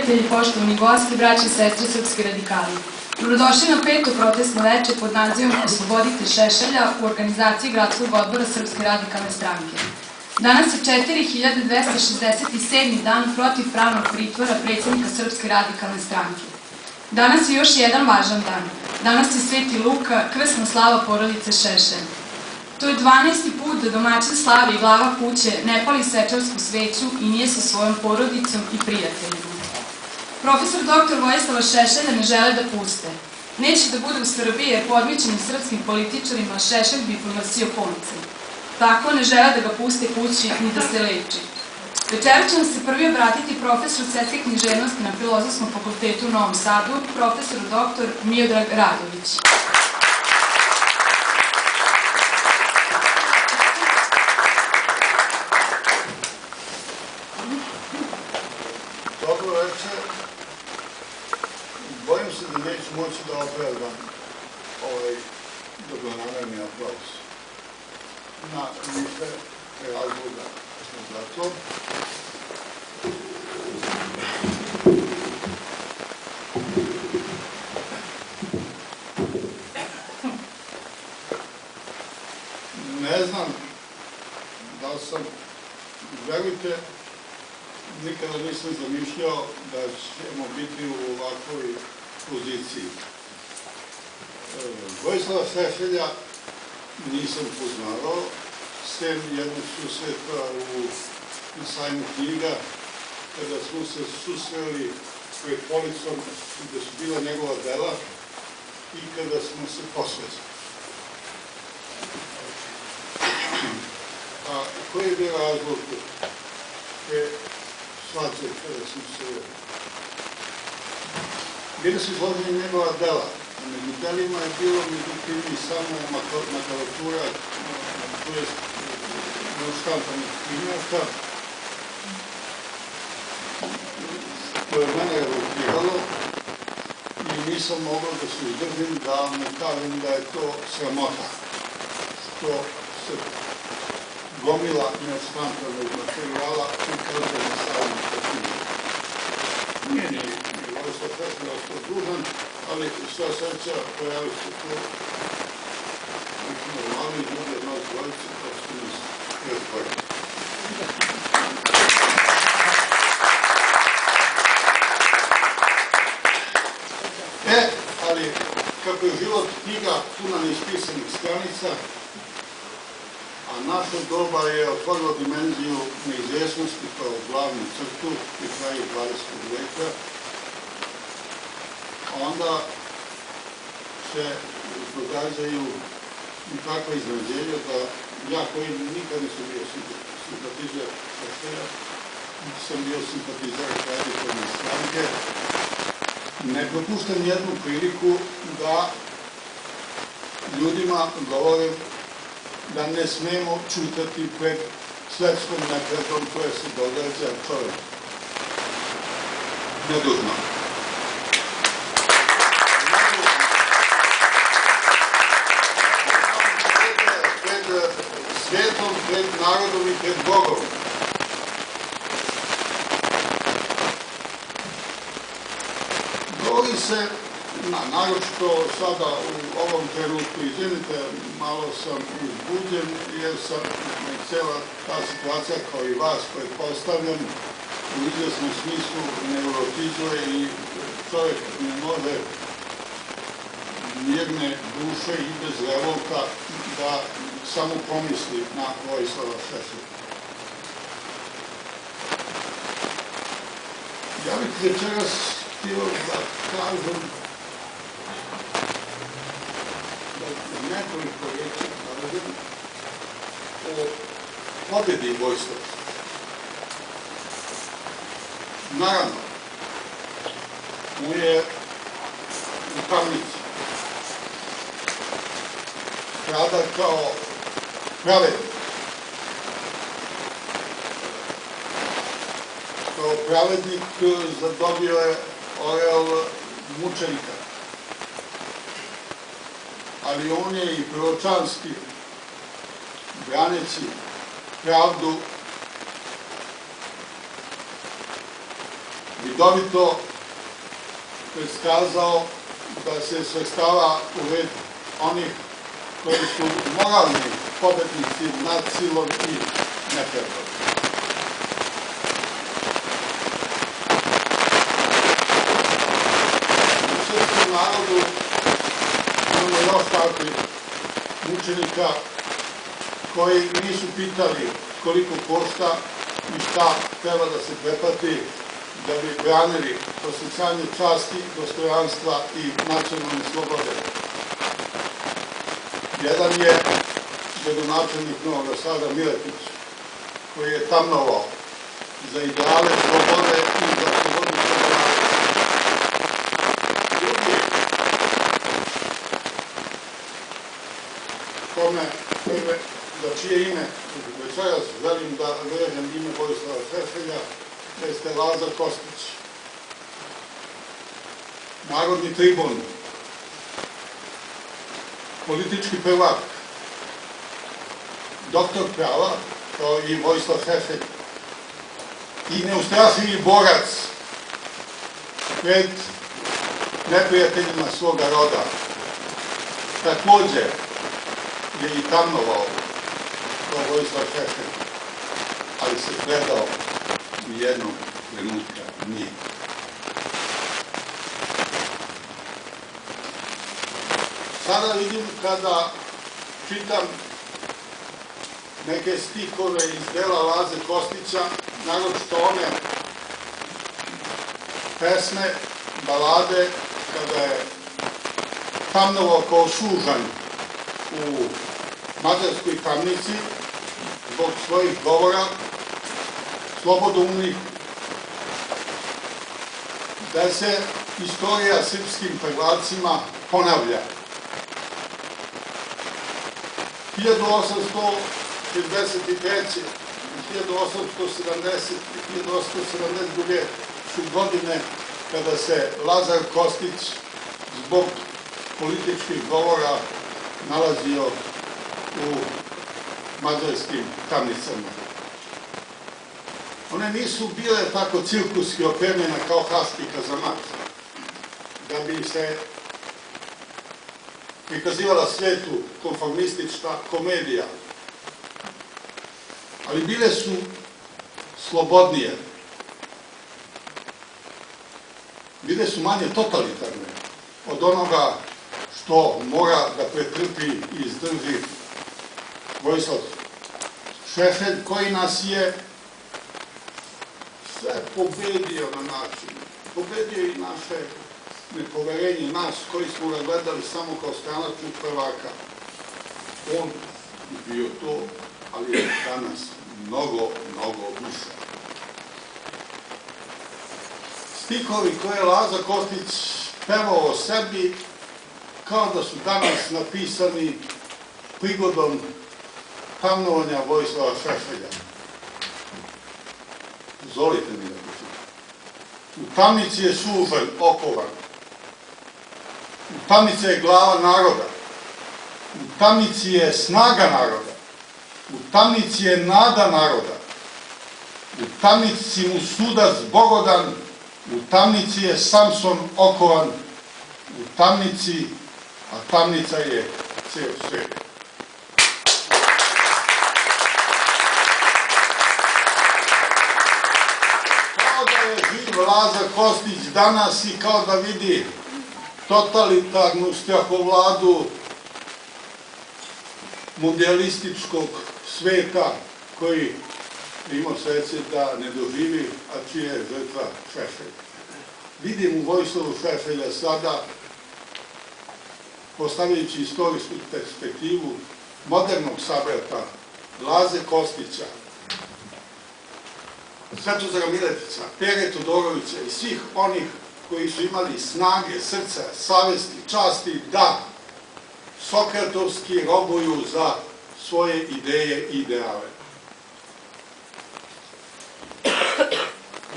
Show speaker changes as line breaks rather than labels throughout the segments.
prijatelji, poštovani gosti, braće i sestre srpski radikali. Dobrodošli na 5. protestno veče pod nazivom Oslobodite Šešelja u organizaciji Gradskog odbora Srpske radikalne stranke. Danas je 4267. dan protiv pravnog pritvora predsjednika Srpske radikalne stranke. Danas je još jedan važan dan. Danas je Sveti Luka, krsna slava porodice Šešelj. To je 12. put da domaćin slave i glava kuće ne pali svečarsku sveću i nije sa svojom porodicom i prijateljima. Profesor dr. Vojislava Šešelja ne žele da puste. Neće da bude u Srbiji jer podmićenim srpskim političarima Šešelj bi pronosio konce. Tako ne žele da ga puste kući ni da se leči. Večera će nam se prvi obratiti profesor svetske književnosti na Filozofskom fakultetu u Novom Sadu, profesor dr. Miodrag Radović.
Dobro večer. Bojim se da neću moći da opravdam ovaj dobronamerni aplauz. Na više razloga za to. Ne znam da sam, verujte, nikada nisam zamišljao da ćemo biti u ovakvoj poziciji. Vojislava Šešelja nisam poznavao, sem jednog susreta na sajmu knjiga, kada smo se susreli pred policom gde su bila njegova dela i kada smo se posvezali. A koji je bio razlog te svađe kada smo se bili su izloženi njegova dela. Među delima je bilo međutim i samo makulatura, to je štampanih primjerka, koje mene revoltiralo i nisam mogao da se izdržim da mu kažem da je to sramota, što se gomila neštampanog materijala ukaže na stavljanje knjige. Nije ni Vojislav Šešelj ostao dužan, ali sva sreća pojavi se tu neki normalni ljudi od nas dvojice, kao što nas razgojili. Ali kako je život knjiga puna neispisanih stranica, a naša doba je otvorila dimenziju neizvjesnosti kao glavnu crtu i kraju 20. veka, onda se događaju i takva iznenađenja da ja koji nikad nisam bio simpatizer Šešelja, sam bio simpatizer radikalne stranke, ne propuštam jednu priliku da ljudima govorim da ne smemo čutati pred svetskom nepravdom koja se događa čovjek nedužno. Pred svijetom, pred narodom i pred Bogom. Govori se, naročito sada u ovom trenutku, izvinite, malo sam uzbuđen jer sam cijela ta situacija kao i vas koje postavljam u izvjesnom smislu neurotizuje i čovjek ne može mirne duše i bez revolta da samo pomisli na Vojislava Šešelja. Ja bih večeras htio da kažem nekoliko riječi kažem o pobjedi Vojislava. Naravno, mu je u tamnici strada kao pravednik. Kao pravednik zadobio je oreol mučenika. Ali on je i proročanski, braneći pravdu vidovito predskazao da se svrstava u red onih koji su moralni pobednici nad silom i nepravdom. U srpskom narodu imamo još takvih mučenika koji nisu pitali koliko košta i šta treba da se preplati da bi branili osjećanje časti, dostojanstva i nacionalne slobode. Jedan je gradonačelnik Novog Sada Miletić, koji je tamnovao za ideale slobode i za slobodu svoga naroda. Drugi, za čije ime večeras želim da vežem ime Vojislava Šešelja, jeste Lazar Kostić, narodni tribun, politički prvak, doktor prava, kao i Vojislav Šešelj, i neustrašivi borac pred neprijateljima svoga roda. Takođe je i tamnovao kao Vojislav Šešelj, ali se predao u jednom trenutka nije. Sada vidim kada čitam neke stihove iz dela Laze Kostića, naročito one pesme, balade, kada je tamnovao kao sužanj u Mađarskoj tamnici zbog svojih govora, slobodoumnih, da se istorija srpskim prvacima ponavlja. 1863. i 1872. su godine kada se Lazar Kostić zbog političkih govora nalazio u mađarskim tamnicama. One nisu bile tako cirkuski opremljene kao Hasti kazamat, da bi se prikazivala svetu konformistička komedija, ali bile su slobodnije, bile su manje totalitarne od onoga što mora da pretrpi i izdrži Vojislav Šešelj, koji nas je sve pobedio na način, pobedio i naše nepoverenje, nas koji smo ga gledali samo kao stranačkog prvaka. On je bio to, ali je danas mnogo, mnogo više. Stikovi koje je Laza Kostić pevao o sebi, kao da su danas napisani prigodom tamnovanja Vojislava Šešelja. Dozvolite mi da pročitam. U tamnici je sužanj okovan. U tamnici je glava naroda. U tamnici je snaga naroda. U tamnici je nada naroda. U tamnici mu sudac Bogodan. U tamnici je Samson okovan. U tamnici, a tamnica je ceo svet. Kao da je živ Lazar Kostić danas i kao da vidi totalitarnu strahovladu mundialističkog sveta koji ima sreće da ne doživi, a čija je žrtva Šešelj. Vidim u Vojislavu Šešelja sada, postavljajući istorijsku perspektivu modernog sabrata Laze Kostića, Svetozara Miletića, Pere Todorovića i svih onih koji su imali snage, srca, savesti, časti da sokratovski robuju za svoje ideje i ideale.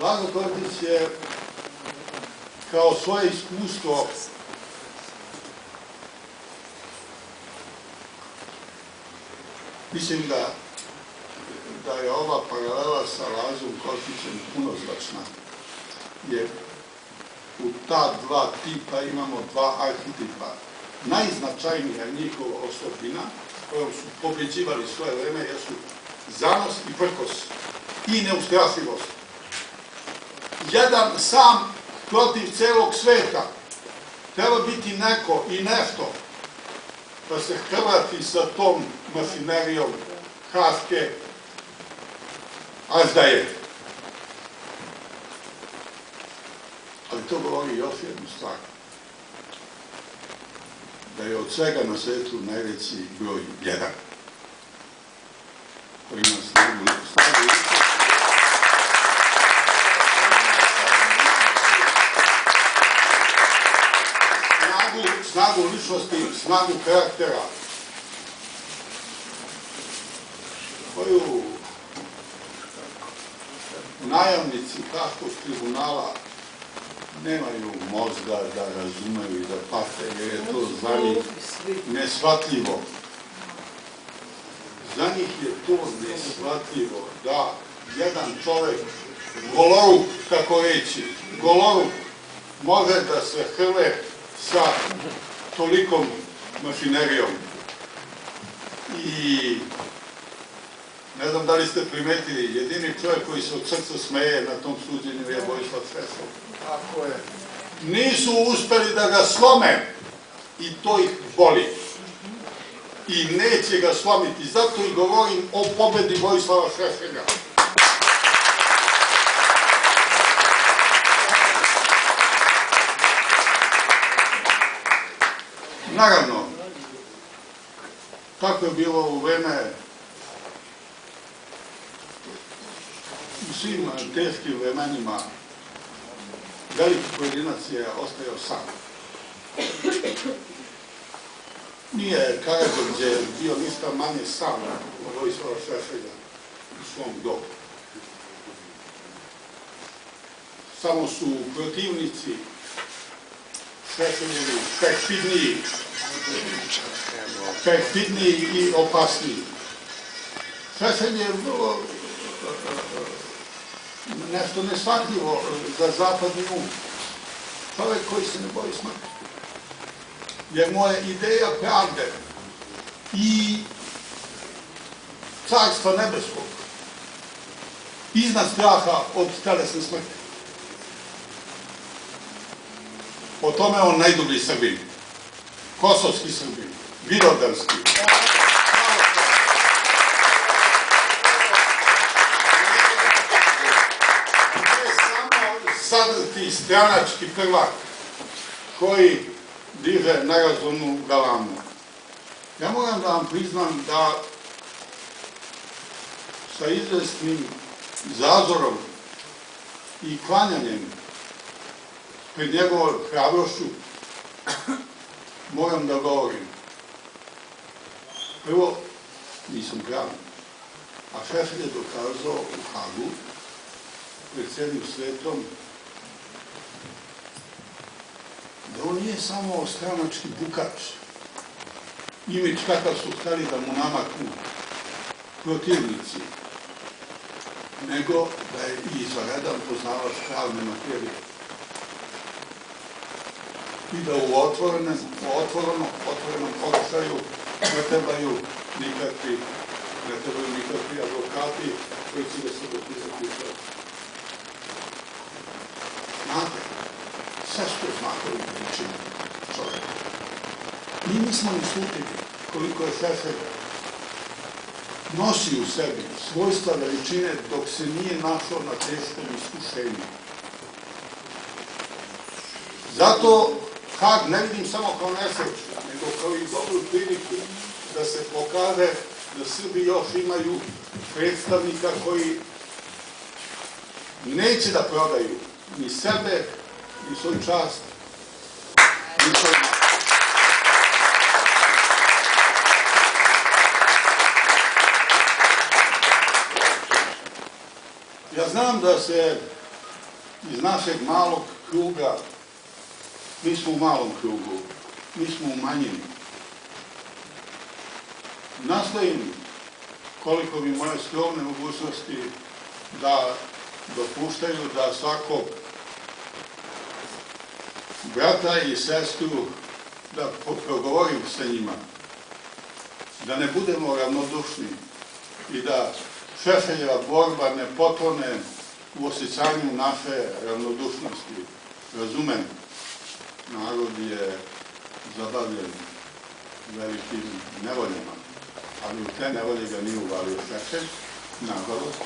Laza Kostić je kao svoje iskustvo mislim da je ova paralela sa Lazom Kostićem punoznačna. je u ta dva tipa imamo dva arhetipa. Najznačajnija njihova osobina kojom su pobeđivali svoje vreme jesu zanos i prkos i neustrašivost. Jedan sam protiv celog sveta treba biti neko i nešto pa se hrvati sa tom mašinerijom Haške azdaje. Ali to govori još jednu stvar. Da je od svega na svetu najveći broj jedan. Koji ima snagu ličnosti, snagu karaktera, koju najamnici Haškog tribunala nemaju mozga da razumeju i da pate, jer je to za njih neshvatljivo. Za njih je to neshvatljivo da jedan čovek, goloruk, tako reći, goloruk, može da se hrle sa tolikom mašinerijom. I ne znam da li ste primetili, jedini čovjek koji se od srca smeje na tom suđenju je Vojislav Šešelj. Tako je. Nisu uspeli da ga slome i to ih boli. I neće ga slomiti. Zato i govorim o pobedi Vojislava Šešelja. Naravno, tako je bilo u vreme u svim teškim vremenima. Veliki pojedinac je ostajao sam. Nije Karađorđe bio ništa manje sam od Vojislava Šešelja u svom dobu. Samo su protivnici Šešeljevi perfidniji i opasniji. Šešelj je vrlo nešto neshvatljivo za zapadni um. Čovek koji se ne boji smrti. Jer mu je ideja pravde i carstva nebeskog iznad straha od telesne smrti. Po tome on najdublji Srbin. Kosovski Srbin. Vidovdanski. Sadrti stranački prvak koji diže nerazumnu galamu. Ja moram da vam priznam da sa izvestnim zazorom i klanjanjem pred njegovom hrabrošću moram da govorim. Prvo, nisam pravnik, a Šešelj je dokazao u Hagu pred celim svetom da on nije samo stranački bukač, imidž kakav su hteli da mu namaknu protivnici, nego da je i izvanredan poznavač pravne materije. I da u otvorenom pokušaju ne trebaju nikakvi advokati koji će da se dopisati u sve. Znate, sve što znakovi pričini čovjeka. Mi nismo ni slutili koliko je Šešelj nosi u sebi svojstva veličine dok se nije našao na teškom iskušenju. Zato Hag ne vidim samo kao nesreću, nego kao i dobru priliku da se pokaže da Srbi još imaju predstavnika koji neće da prodaju ni sebe, ni svoju čast, ni svoj narod. Ja znam da se iz našeg malog kruga, mi smo u malom krugu, mi smo u manjini. Nastojim, koliko mi moje skromne mogućnosti da dopuštaju da svako brata i sestru, da progovorim sa njima, da ne budemo ravnodušni i da Šešeljeva borba ne potone u osjećanju naše ravnodušnosti. Razumem, narod je zabavljen velikim nevoljama, ali u te nevolje ga nije uvalio Šešelj, nažalost.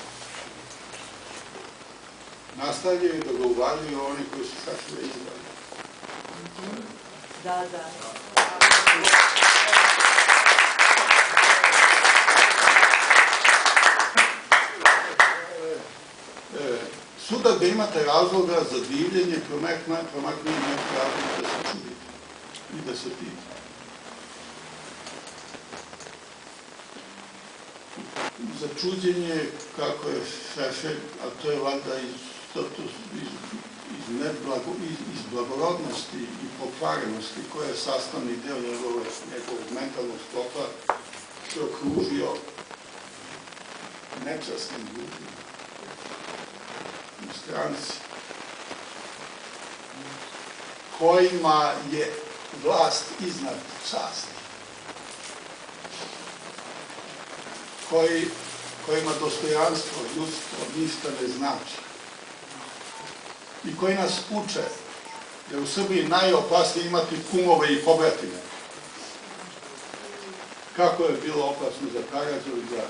Nastavljaju da ga uvaljuju oni koji su Šešelja izvali.
Da.
Suda da imate razloga za divljenje, promaknije imate razloga da se čudite i da se pita. Za čuđenje kako je Šešelj, a to je valjda iz blagorodnosti i pokvarenosti koja je sastavni deo njegovog mentalnog sklopa, se okružio nečasnim ljudima u stranci kojima je vlast iznad časti, kojima dostojanstvo, ljudstvo ništa ne znači i koji nas uče da je u Srbiji najopasnije imati kumove i pobratime. Kako je bilo opasno za Karađorđa,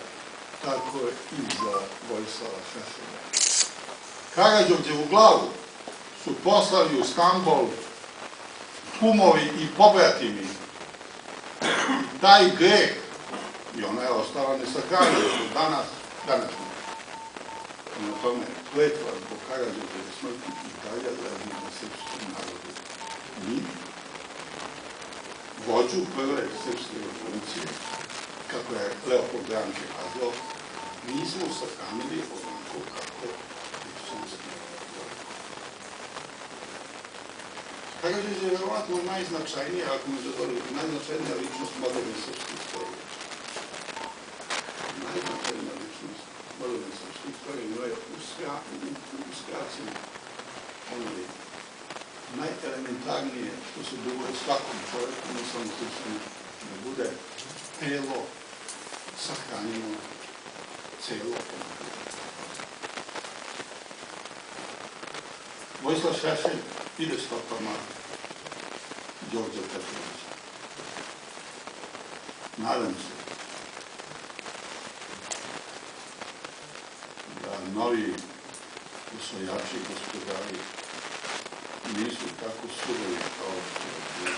tako je i za Vojislava Šešelja. Karađorđevu glavu su poslali u Stambol kumovi i pobratimi. Taj greh, i ona je ostala nesakranjena do današnjeg. Na tome kletva zbog Karađorđeve smrti i dalje leži na srpskom narodu. Mi, vođu prve srpske revolucije, kako je Leopold Ranke kazao, nismo sahranili onako kako Lipsonski govori. Karađorđe je verovatno najznačajnija, ako mi zadovoljite, najznačajnija ličnost moderne srpske istorije. Najznačajnija ličnost moderne srpske istorije, no je uskraćen onaj najelementarnije što se dogodi svakom čovjeku, ne samo srpskom, da bude telo sahranjeno celo. Vojislav Šešelj ide stopama Đorđa Petrovića. Nadam se da novi osvajači i gospodari nisu tako surovi kao što je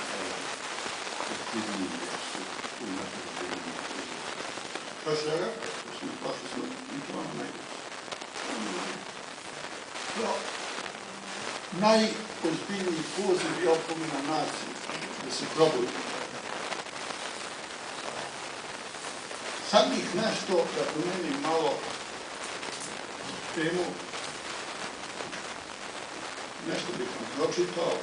aktivniji jer su u napredbenju. Šešelja, pošto smo i to ono najveće. Najozbiljniji poziv i opomena naciji da se probudi. Sad bih nešto, da promenim malo temu, nešto bih vam pročitao.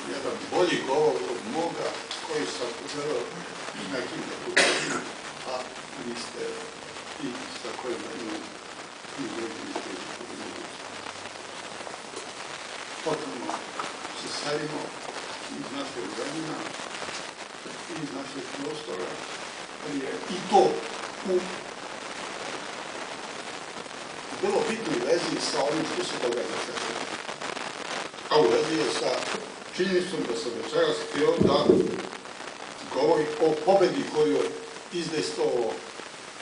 Jedan bolji govor od moga koji sam želeo nekim da pogodim, a niste i sa kojima imam izredni steži pogodim. Potrebno se selimo iz našeg vremena, iz našeg prostora, ali je i to u vrlo bitnoj vezi sa onim što se događa Šešelju. A u vezi je sa činjenicom da sam večeras htio da govori o pobedi koju je izdejstvovao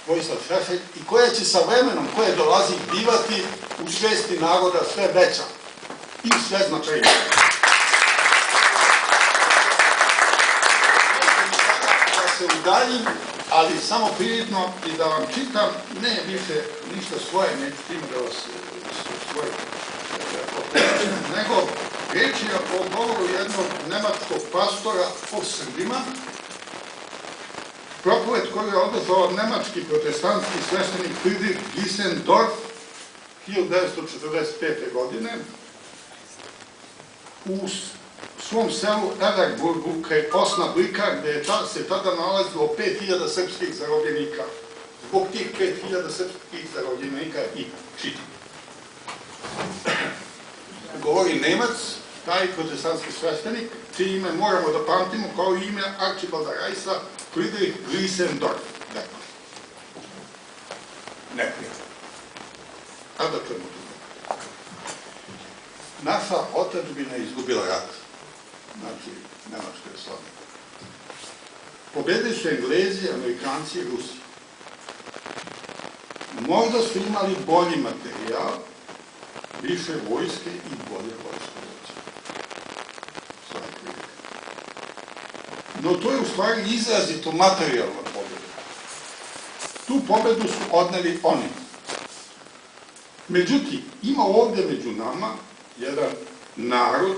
Vojislav Šešelj i koja će sa vremenom koje dolazi bivati u svesti naroda sve veća i sve značajnija. Da se udaljim, ali samo prividno i da vam čitam, ne više ništa svoje, neću tim da vas svoje opterećujem, nego riječ je o govoru jednog nemačkog pastora o Srbima, propoved koju je odazvao nemački protestantski sveštenik Friedrich Giesendorf 1945. godine u svom selu Everburgu kraj Osnabrika, gde se tada nalazilo 5000 srpskih zarobljenika. Zbog tih 5000 srpskih zarobljenika i čitam. govori Nemac, taj protestantski sveštenik, čije ime moramo da pamtimo kao ime Arčibalda Rajsa, Friedrich Riesendorf. Neprijatelj. A da čemu to? Naša otadžbina je izgubila rat. Znači, Nemačka je slavna. Pobedili su Englezi, Amerikanci i Rusi. Možda su imali bolji materijal, više vojske i bolje vojske. No to je u stvari izrazito materijalna pobjeda. Tu pobjedu su odneli oni. Međutim, ima ovdje među nama jedan narod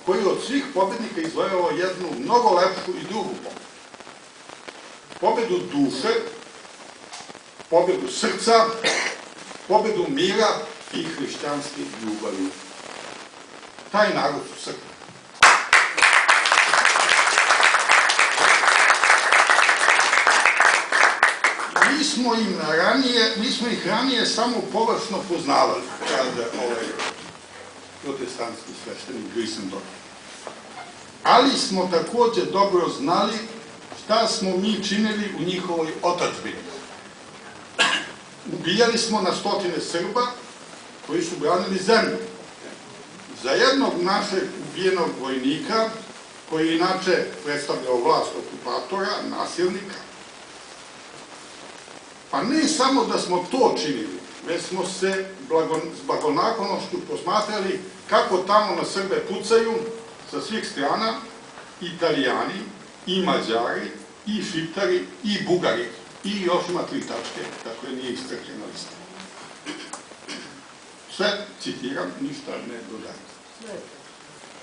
koji od svih pobjednika izvojao jednu mnogo lepšu i drugu pobjedu. Pobjedu duše, pobjedu srca, pobjedu mira i hrišćanske ljubavi. Taj narod su Srbi. Mi smo ih ranije samo površno poznavali, kaže ovaj protestantski sveštenik Riesendorf. Ali smo također dobro znali šta smo mi činili u njihovoj otadžbini. Ubijali smo na stotine Srba koji su branili zemlju. Za jednog našeg ubijenog vojnika, koji je inače predstavljao vlast okupatora, nasilnika, pa ne samo da smo to činili, već smo se s blagonaklonošću posmatrali kako tamo na Srbe pucaju sa svih strana Italijani, i Mađari, i Šiptari, i Bugari. I još ima 3 tačke, tako je nije iscrpljena lista. Sve citiram, ništa ne dodajem.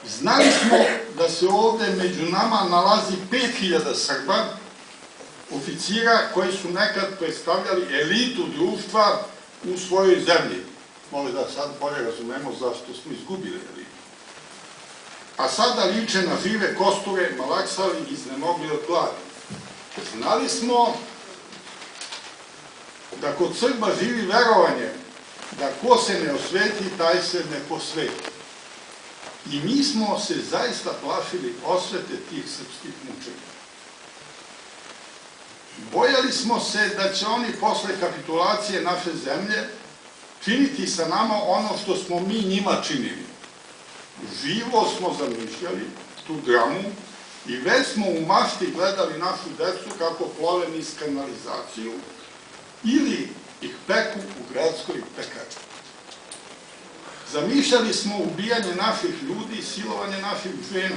Znali smo da se ovde među nama nalazi 5000 Srba, oficira koji su nekad predstavljali elitu društva u svojoj zemlji. Možda da sad bolje razumemo zašto smo izgubili elitu. A sada liče na žive kosture, malaksali i iznemogli od gladi. Znali smo da kod Srba živi verovanje da ko se ne osveti, taj se ne posveti. I mi smo se zaista plašili osvete tih srpskih mučenja. Bojali smo se da će oni posle kapitulacije naše zemlje činiti sa nama ono što smo mi njima činili. Živo smo zamišljali tu dramu i već smo u mašti gledali našu decu kako plove niz kanalizaciju ili ih peku u gradskoj pekari. Zamišljali smo ubijanje naših ljudi, silovanje naših žena,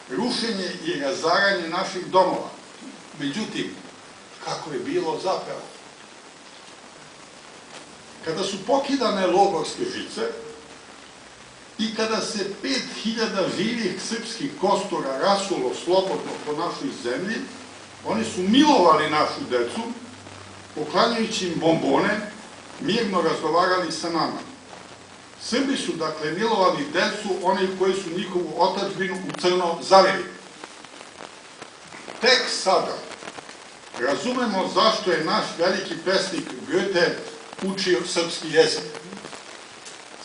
rušenje i razaranje naših domova. Međutim, kako je bilo zapravo? Kada su pokidane logorske žice i kada se 5000 živih srpskih kostura rasulo slobodno po našoj zemlji, oni su milovali našu decu, poklanjajući im bombone, mirno razgovarali sa nama. Srbi su, dakle, milovali decu, oni koji su njihovu otadžbinu u crno zavili. Tek sada razumemo zašto je naš veliki pesnik Goethe učio srpski jezik.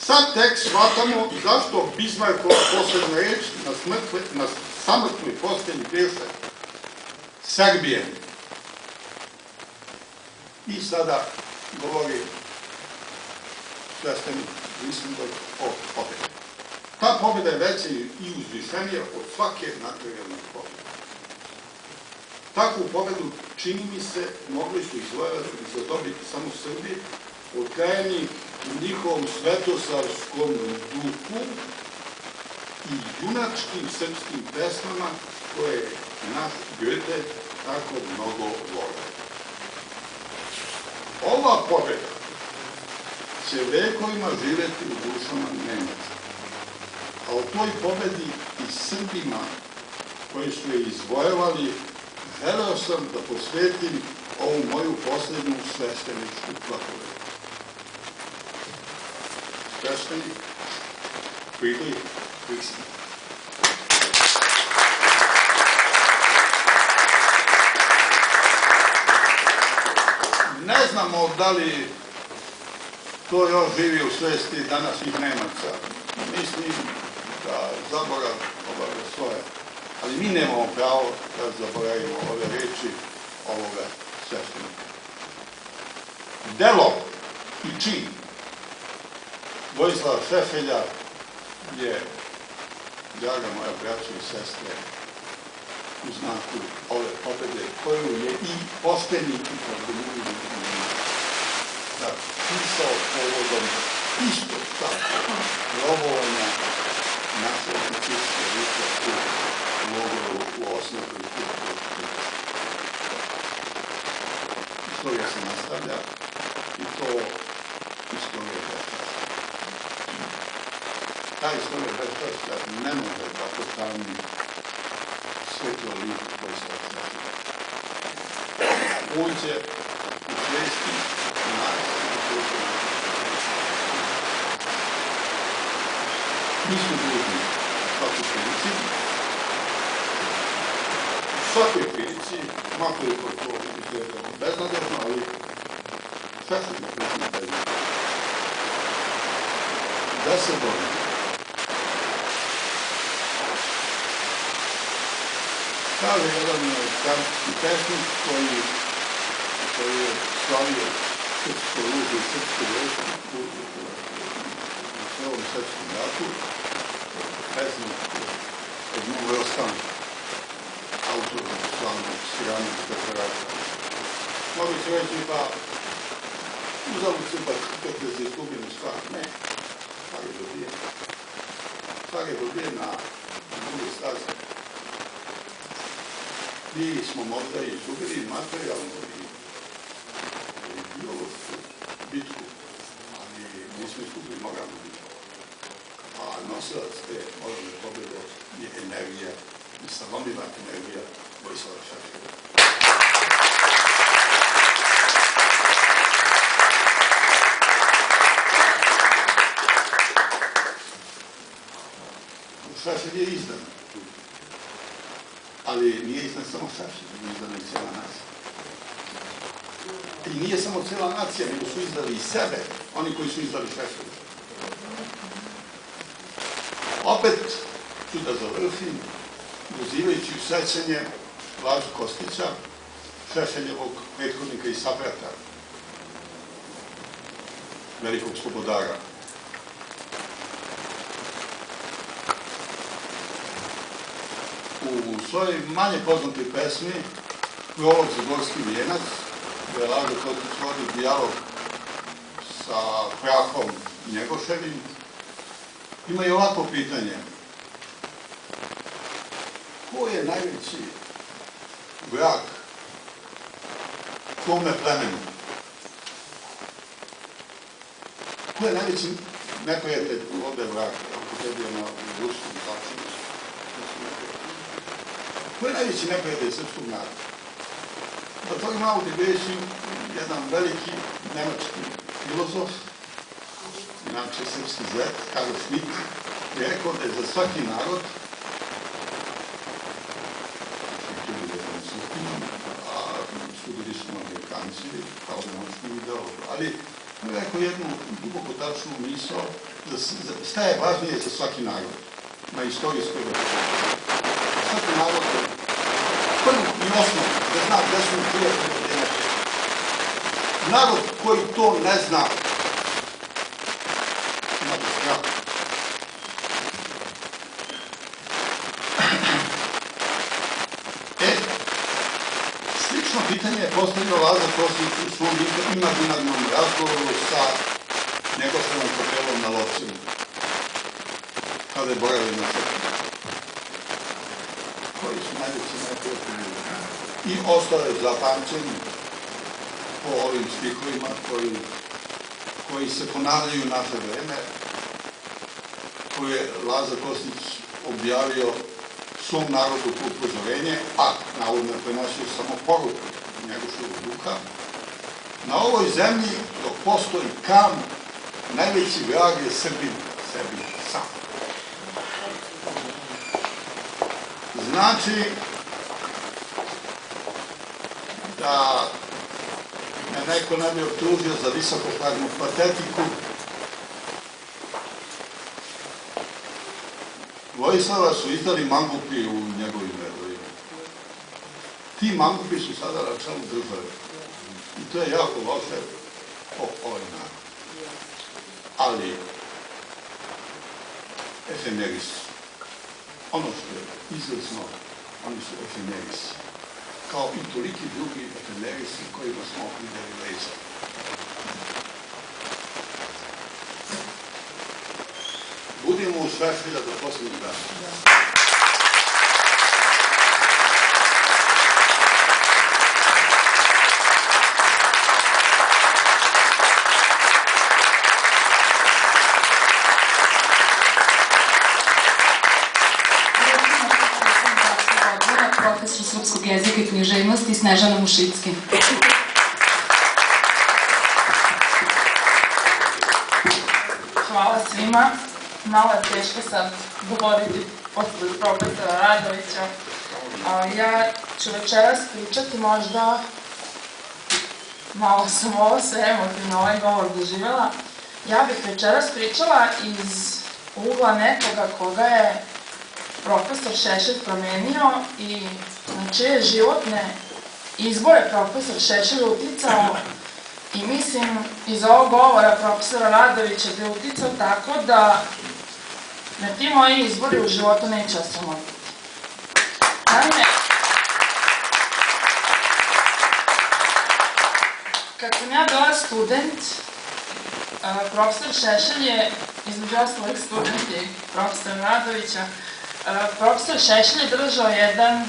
Sad tek shvatamo zašto Bismarckova poslednja reč na samrtnoj postelji beše Srbije. I sada govori sveštenik Riesendorf o pobedi. Ta pobeda je veća i uzvišenija od svake materijalne pobede. Takvu pobedu, čini mi se, mogli su izvojati i zadobiti samo Srbi, odkajani u njihovom svetosarskom duhu i junačkim srpskim pesmama koje je naš Goethe tako mnogo volio. Ova pobeda će vekovima živeti u dušama Nemaca, a o toj pobedi i Srbima koji su je izvojevali želeo sam da posvetim ovu moju posljednju svešteničku propovedu. Sveštenik Friedrich Riesendorf. Ne znamo da li to još živi u svesti današnjih Nemaca. mislim da zaborav obavlja svoje. Ali mi nemamo pravo da zaboravimo ove reči ovoga sveštenika. Delo i čin Vojislava Šešelja je, draga moja braćo i sestre, u znaku ove pobede, koju je i pošteni i pravdoljubivi pisao povodom isto tako robovanja naše oficirske ličnosti u logoru u osnovu i Turku. Istorija se nastavlja i to istorija Beščašća. Ta istorija Beščašća ne može da postavni svetlo lik Vojislava Šešelja. Uđe u svesti nas i svesti nas. Mi smo dužni svakoj prilici, svakoj prilici, makoliko to izgledamo beznadežno, ali Šešelj je prilično beznadežno. Da se borimo. Kaže jedan srpski pesnik koji je slavio srpsko ruže i srpsko vojsku u celom srpskom ratu, pesnik Edmond Rostand, autor slavnog Siranog deklaracija. Mogu se reći, pa uzavljaju se tek da se izgubimo stvar. Ne, stvar je dobijen. Stvar je dobijen na druge staze. Mi smo možda izgubili materijalnu i biološku bitku, ali nismo izgubili moralnu bitku. A nosilac te moralne pobjede je energija, nesalomiva energija Vojislava Šešelja. Šešelj je izdan. Ali nije izdan samo Šešelj, nije izdana i cijela nacija. I nije samo cijela nacija, nego su izdali i sebe, oni koji su izdali Šešelja. Opet ću da završim, uzivajući u sećanje Lazu Kostića, Šešeljevog prethodnika i sabrata, velikog slobodara. U svojoj manje poznatoj pesmi Prolog za Gorski vijenac, gde Laza Kostić vodi dijalog sa Prahom Njegoševim, ima i ovako pitanje. Ko je najveći vrag kome plemenu? Ko je najveći neprijatelj ovde vrag? Upotrebio na ruskom začinu. Ko je najveći neprijatelj srpskog naroda? Da to ima u digresiju jedan veliki nemački filozof, inače srpski zet, Karl Schmitt, je rekao da je za svaki narod, a studili smo Amerikanci, kao nemački ideolog, ali je rekao jednu duboko tačnu misao, šta je važnije za svaki narod na istorijskoj reprezentaciji. Svaki narod je prvi i osnovno da zna gde su prijatelji od jednake. Narod koji to ne zna, ima da strah. Slično pitanje je postavio Laza Kostić u svom imaginarnom razgovoru sa Njegoševom hotelom na Lovćenu, kada je boravio na Crkvi. Koji su najveći neprijatelji i ostale zapamćeni po ovim stihovima koji se ponavljaju u naše vreme, koje je Laza Kostić objavio svom narodu po upozorenje, a navodno je prenosio samo poruku Njegoševog duha. Na ovoj zemlji, dok postoji kam, najveći vrag je Srbin, sebi sam. Znači da me neko ne bi optužio za visokoparnu patetiku, Vojislava su izdali mangupi u njegovim redovima. Ti mangupi su sada na čelu države. I to je jako loše po ovaj narod. Ali, efemeris, ono što je izvrsno, oni su efemeris. Kao i toliki drugi efemerisi kojima smo videli leđa. Budimo u Šešelja do poslednjeg dana.
Profesor srpskog jezika i književnosti Snežana Mušicki.
Hvala svima. Malo je teško sad govoriti posle profesora Radovića. Ja ću večeras pričati možda, malo sam ovo sve emotivno ovaj govor doživjela. Ja bih večeras pričala iz ugla nekoga koga je profesor Šešelj promenio i na čije životne izbore profesor Šešelj uticao i mislim iz ovog govora profesora Radovića da je uticao tako da na ti moji izbori u životu neće osramotiti. Naime, kad sam ja bila student, profesor Šešelj je, između ostalih studenti profesora Radovića, profesor Šešelj je držao jedan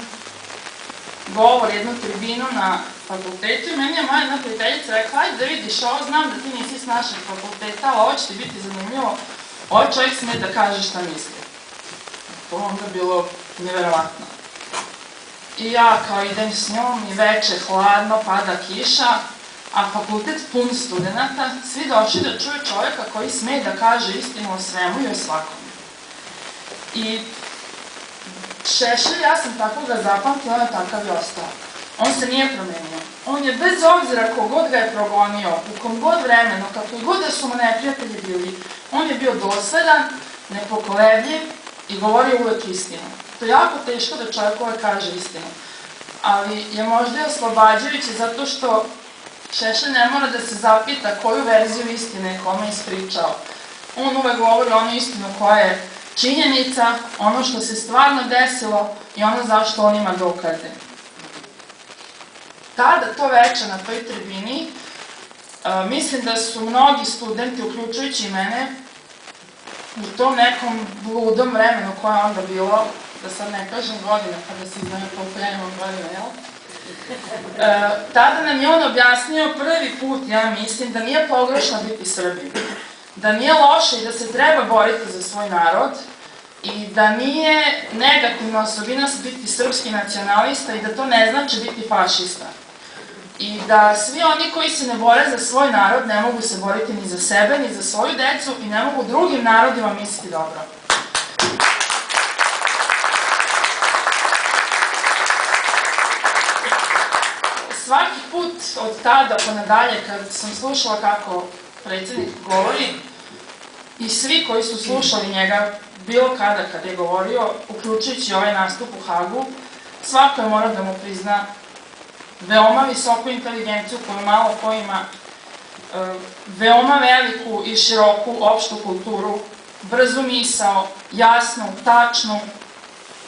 govor, jednu tribinu na fakultetu i meni je moja jedna prijateljica rekla, ajde da vidiš ovo, znam da ti nisi s našeg fakulteta, ali ovo će ti biti zanimljivo, ovaj čovjek sme da kaže šta misli. To onda bilo neverovatno. I ja kao idem s njom i veče hladno, pada kiša, a fakultet pun studenta, svi došli da čuju čovjeka koji sme da kaže istinu o svemu i o svakome. I Šešelj, ja sam tako ga zapamtila, on je takav i ostao. On se nije promenio. On je bez obzira kogod ga je progonio, u kom god vremenu, kako i god da su mu neprijatelji bili, on je bio dosledan, nepokolebljiv i govorio uvek istinu. To je jako teško da čovjek uvek kaže istinu. Ali je možda i oslobađajuće zato što Šešelj ne mora da se zapita koju verziju istine kome ispričao. On uvek govori onu istinu koja je činjenica, ono što se stvarno desilo i ono zašto on ima dokaze. Tada, to veče na toj tribini, mislim da su mnogi studenti, uključujući i mene, u tom nekom bludom vremenu koje je onda bilo, da sad ne kažem godine, pa da se znaju koliko ja imam godina, jel? Tada nam je on objasnio prvi put, ja mislim, da nije pogrešno biti Srbin, da nije loše i da se treba boriti za svoj narod i da nije negativna osobina biti srpski nacionalista i da to ne znači biti fašista. I da svi oni koji se ne bore za svoj narod ne mogu se boriti ni za sebe, ni za svoju decu i ne mogu drugim narodima misliti dobro. Svaki put od tada pa nadalje kad sam slušala kako predsjednik govori i svi koji su slušali njega bilo kada kad je govorio, uključujući ovaj nastup u Hagu, svako je morao da mu prizna veoma visoku inteligenciju koju malo ko ima, veoma veliku i široku opštu kulturu, brzu misao, jasnu, tačnu,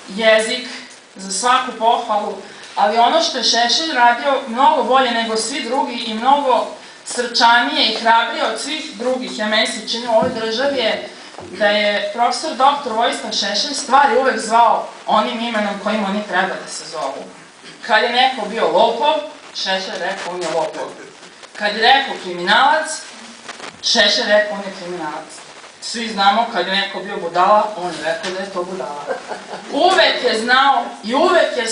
jezik za svaku pohvalu, ali ono što je Šešelj radio mnogo bolje nego svi drugi i mnogo srčanije i hrabrije od svih drugih, ja meni se čini u ovoj državi je da je profesor dr. Vojislav Šešelj stvari uvek zvao onim imenom kojim oni treba da se zovu. Kad je neko bio lopov, Šešelj rekao on je lopov. Kad je rekao kriminalac, Šešelj rekao on je kriminalac. Svi znamo kad je neko bio budala, on je rekao da je to budala. Uvek je znao i uvek je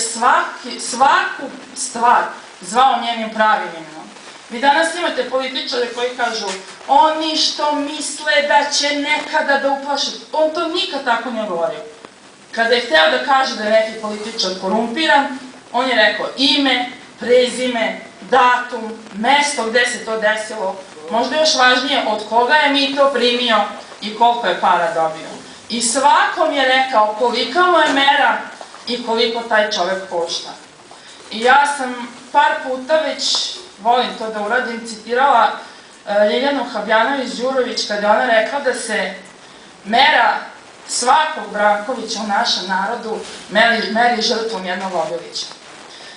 svaku stvar zvao njenim pravim imenom. Vi danas imate političare koji kažu oni što misle da će nekada da uplaše, on to nikad tako ne govorio. Kada je hteo da kaže da je neki političar korumpiran, on je rekao ime, prezime, datum, mesto gde se to desilo, možda još važnije od koga je mito primio i koliko je para dobio. I svakom je rekao kolika mu je mera i koliko taj čovek košta. I ja sam par puta već, volim to da uradim, citirala Ljiljanu Habjanović-Đurović kada je ona rekla da se mera svakog Brankovića u našem narodu meri žrtvom jednog Obilića.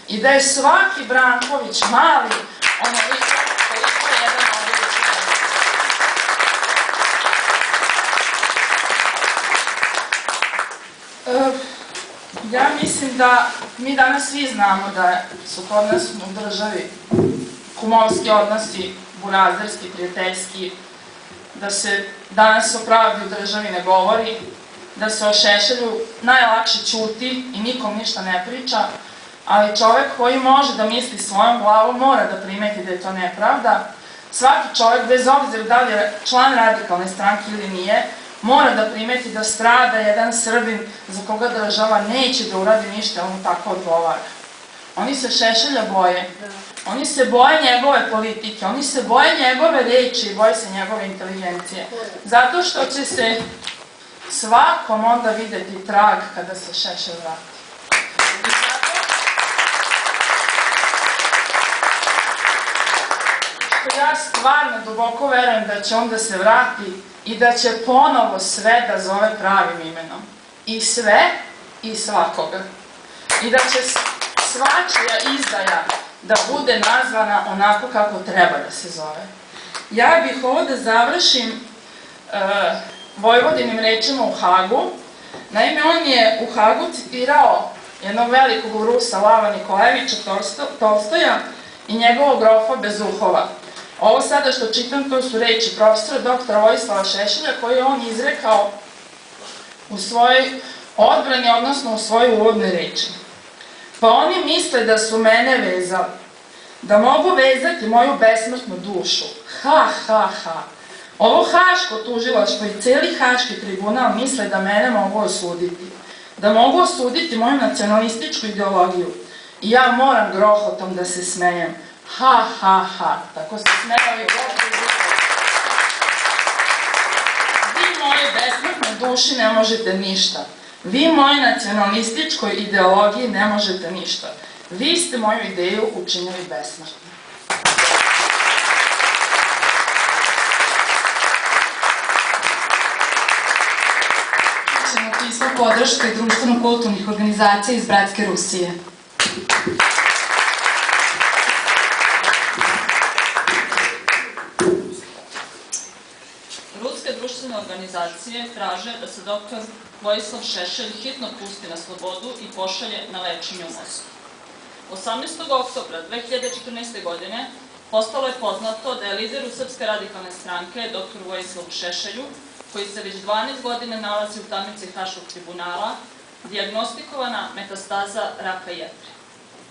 I da je svaki Branković mali, onoliko koliko je jedan Obilić. Ja mislim da mi danas svi znamo da su kod nas u državi kumovski odnosi, burazerski, prijateljski, da se danas o pravdi u državi ne govori, da se o Šešelju najlakše ćuti i nikom ništa ne priča, ali čovek koji može da misli svojom glavom mora da primeti da je to nepravda. Svaki čovek, bez obzira da li je član radikalne stranke ili nije, mora da primeti da strada jedan Srbin za koga država neće da uradi ništa, on mu tako odgovara. Oni se Šešelja boje, oni se boje njegove politike, oni se boje njegove reči i boje se njegove inteligencije. Zato što će se svakom onda videti trag kada se Šešelj vrati. Ja stvarno duboko verujem da će on da se vrati i da će ponovo sve da zove pravim imenom. I sve i svakoga. I da će svačija izdaja da bude nazvana onako kako treba da se zove. Ja bih ovo da završim Vojvodinim rečima u Hagu. Naime, on je u Hagu citirao jednog velikog Rusa, Lava Nikolajevića Tolstoja i njegovog grofa Bezuhova. Ovo sada što čitam, to su reči profesora doktora Vojislava Šešelja, koje je on izrekao u svojoj odbrani, odnosno u svojoj uvodnoj reči. Pa oni misle da su mene vezali, da mogu vezati moju besmrtnu dušu. Ha, ha, ha. Ovo haško tužilaštvo i cijeli haški tribunal misle da mene mogu osuditi. Da mogu osuditi moju nacionalističku ideologiju. I ja moram grohotom da se smejem. Ha, ha, ha. Tako se smejao i grof tužilaštvo. Vi moje besmrtne duši ne možete ništa. Vi moje nacionalističkoj ideologiji ne možete ništa. Vi ste moju ideju učinili besmrtno.
Ćemo pismo podrške društveno-kulturnih organizacija iz bratske Rusije.
Ruske društvene organizacije traže da se doktor Vojislav Šešelj hitno pusti na slobodu i pošalje na lečenje u Moskvu. 18. oktobra 2014. godine postalo je poznato da je lideru Srpske radikalne stranke, dr. Vojislavu Šešelju, koji se već 12 godina nalazi u tamnici Haškog tribunala, dijagnostikovana metastaza raka jetre.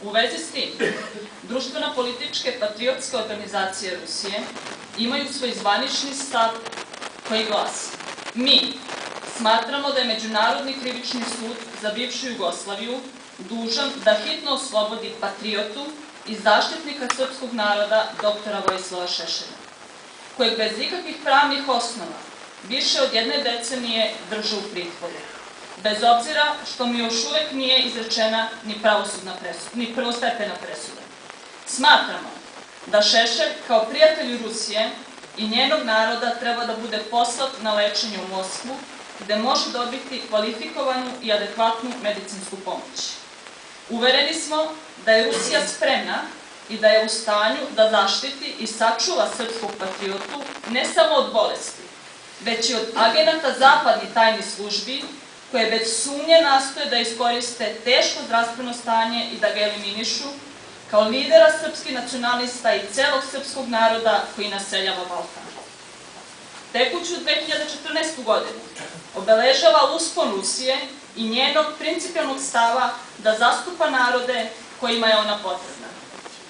U vezi s tim, društveno-političke patriotske organizacije Rusije imaju svoj zvanični stav koji glasi: mi smatramo da je Međunarodni krivični sud za bivšu Jugoslaviju dužan da hitno oslobodi patriotu i zaštitnika srpskog naroda doktora Vojislava Šešelja, kojeg bez ikakvih pravnih osnova više od 1 decenije drže u pritvoru, bez obzira što mi još uvek nije izrečena ni prvostepena presuda. Smatramo da Šešelj kao prijatelj Rusije i njenog naroda treba da bude poslat na lečenje u Moskvu, gde može dobiti kvalifikovanu i adekvatnu medicinsku pomoć. Uvereni smo da je Rusija spremna i da je u stanju da zaštiti i sačuva srpskog patriotu ne samo od bolesti, već i od agenata zapadnih tajnih službi, koje bez sumnje nastoje da iskoriste teško zdravstveno stanje i da ga eliminišu, kao lidera srpskih nacionalista i celog srpskog naroda koji naseljava Balkan. Tekuću 2014. godinu obeležava uspon Rusije i njenog principijalnog stava da zastupa narode kojima je ona potrebna.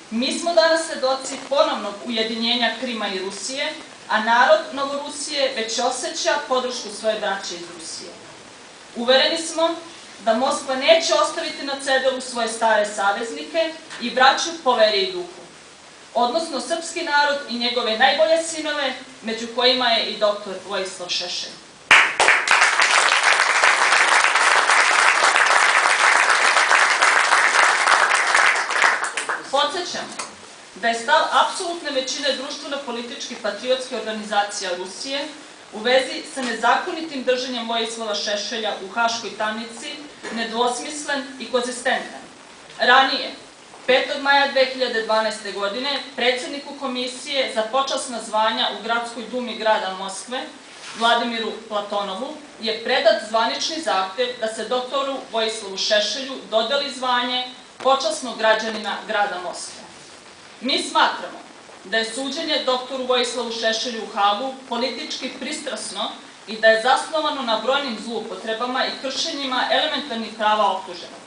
Mi smo danas svedoci ponovnog ujedinjenja Krima i Rusije, a narod Novorusije već osjeća podršku svoje braće iz Rusije. Uvereni smo da Moskva neće ostaviti na cedilu svoje stare saveznike i braću po veri i duhu, odnosno srpski narod i njegove najbolje sinove, među kojima je i doktor Vojislav Šešelj. Podsećamo da je stav apsolutne većine društveno-političkih patriotskih organizacija Rusije u vezi sa nezakonitim držanjem Vojislava Šešelja u Haškoj tamnici nedvosmislen i konzistentan. Ranije, 5. maja 2012. godine, predsjedniku Komisije za počasna zvanja u Gradskoj dumi grada Moskve, Vladimiru Platonovu, je predat zvanični zahtev da se doktoru Vojislavu Šešelju dodeli zvanje počasnog građanina grada Moskve. Mi smatramo da je suđenje doktoru Vojislavu Šešelju u Hagu politički pristrasno i da je zasnovano na brojnim zloupotrebama i kršenjima elementarnih prava optuženog.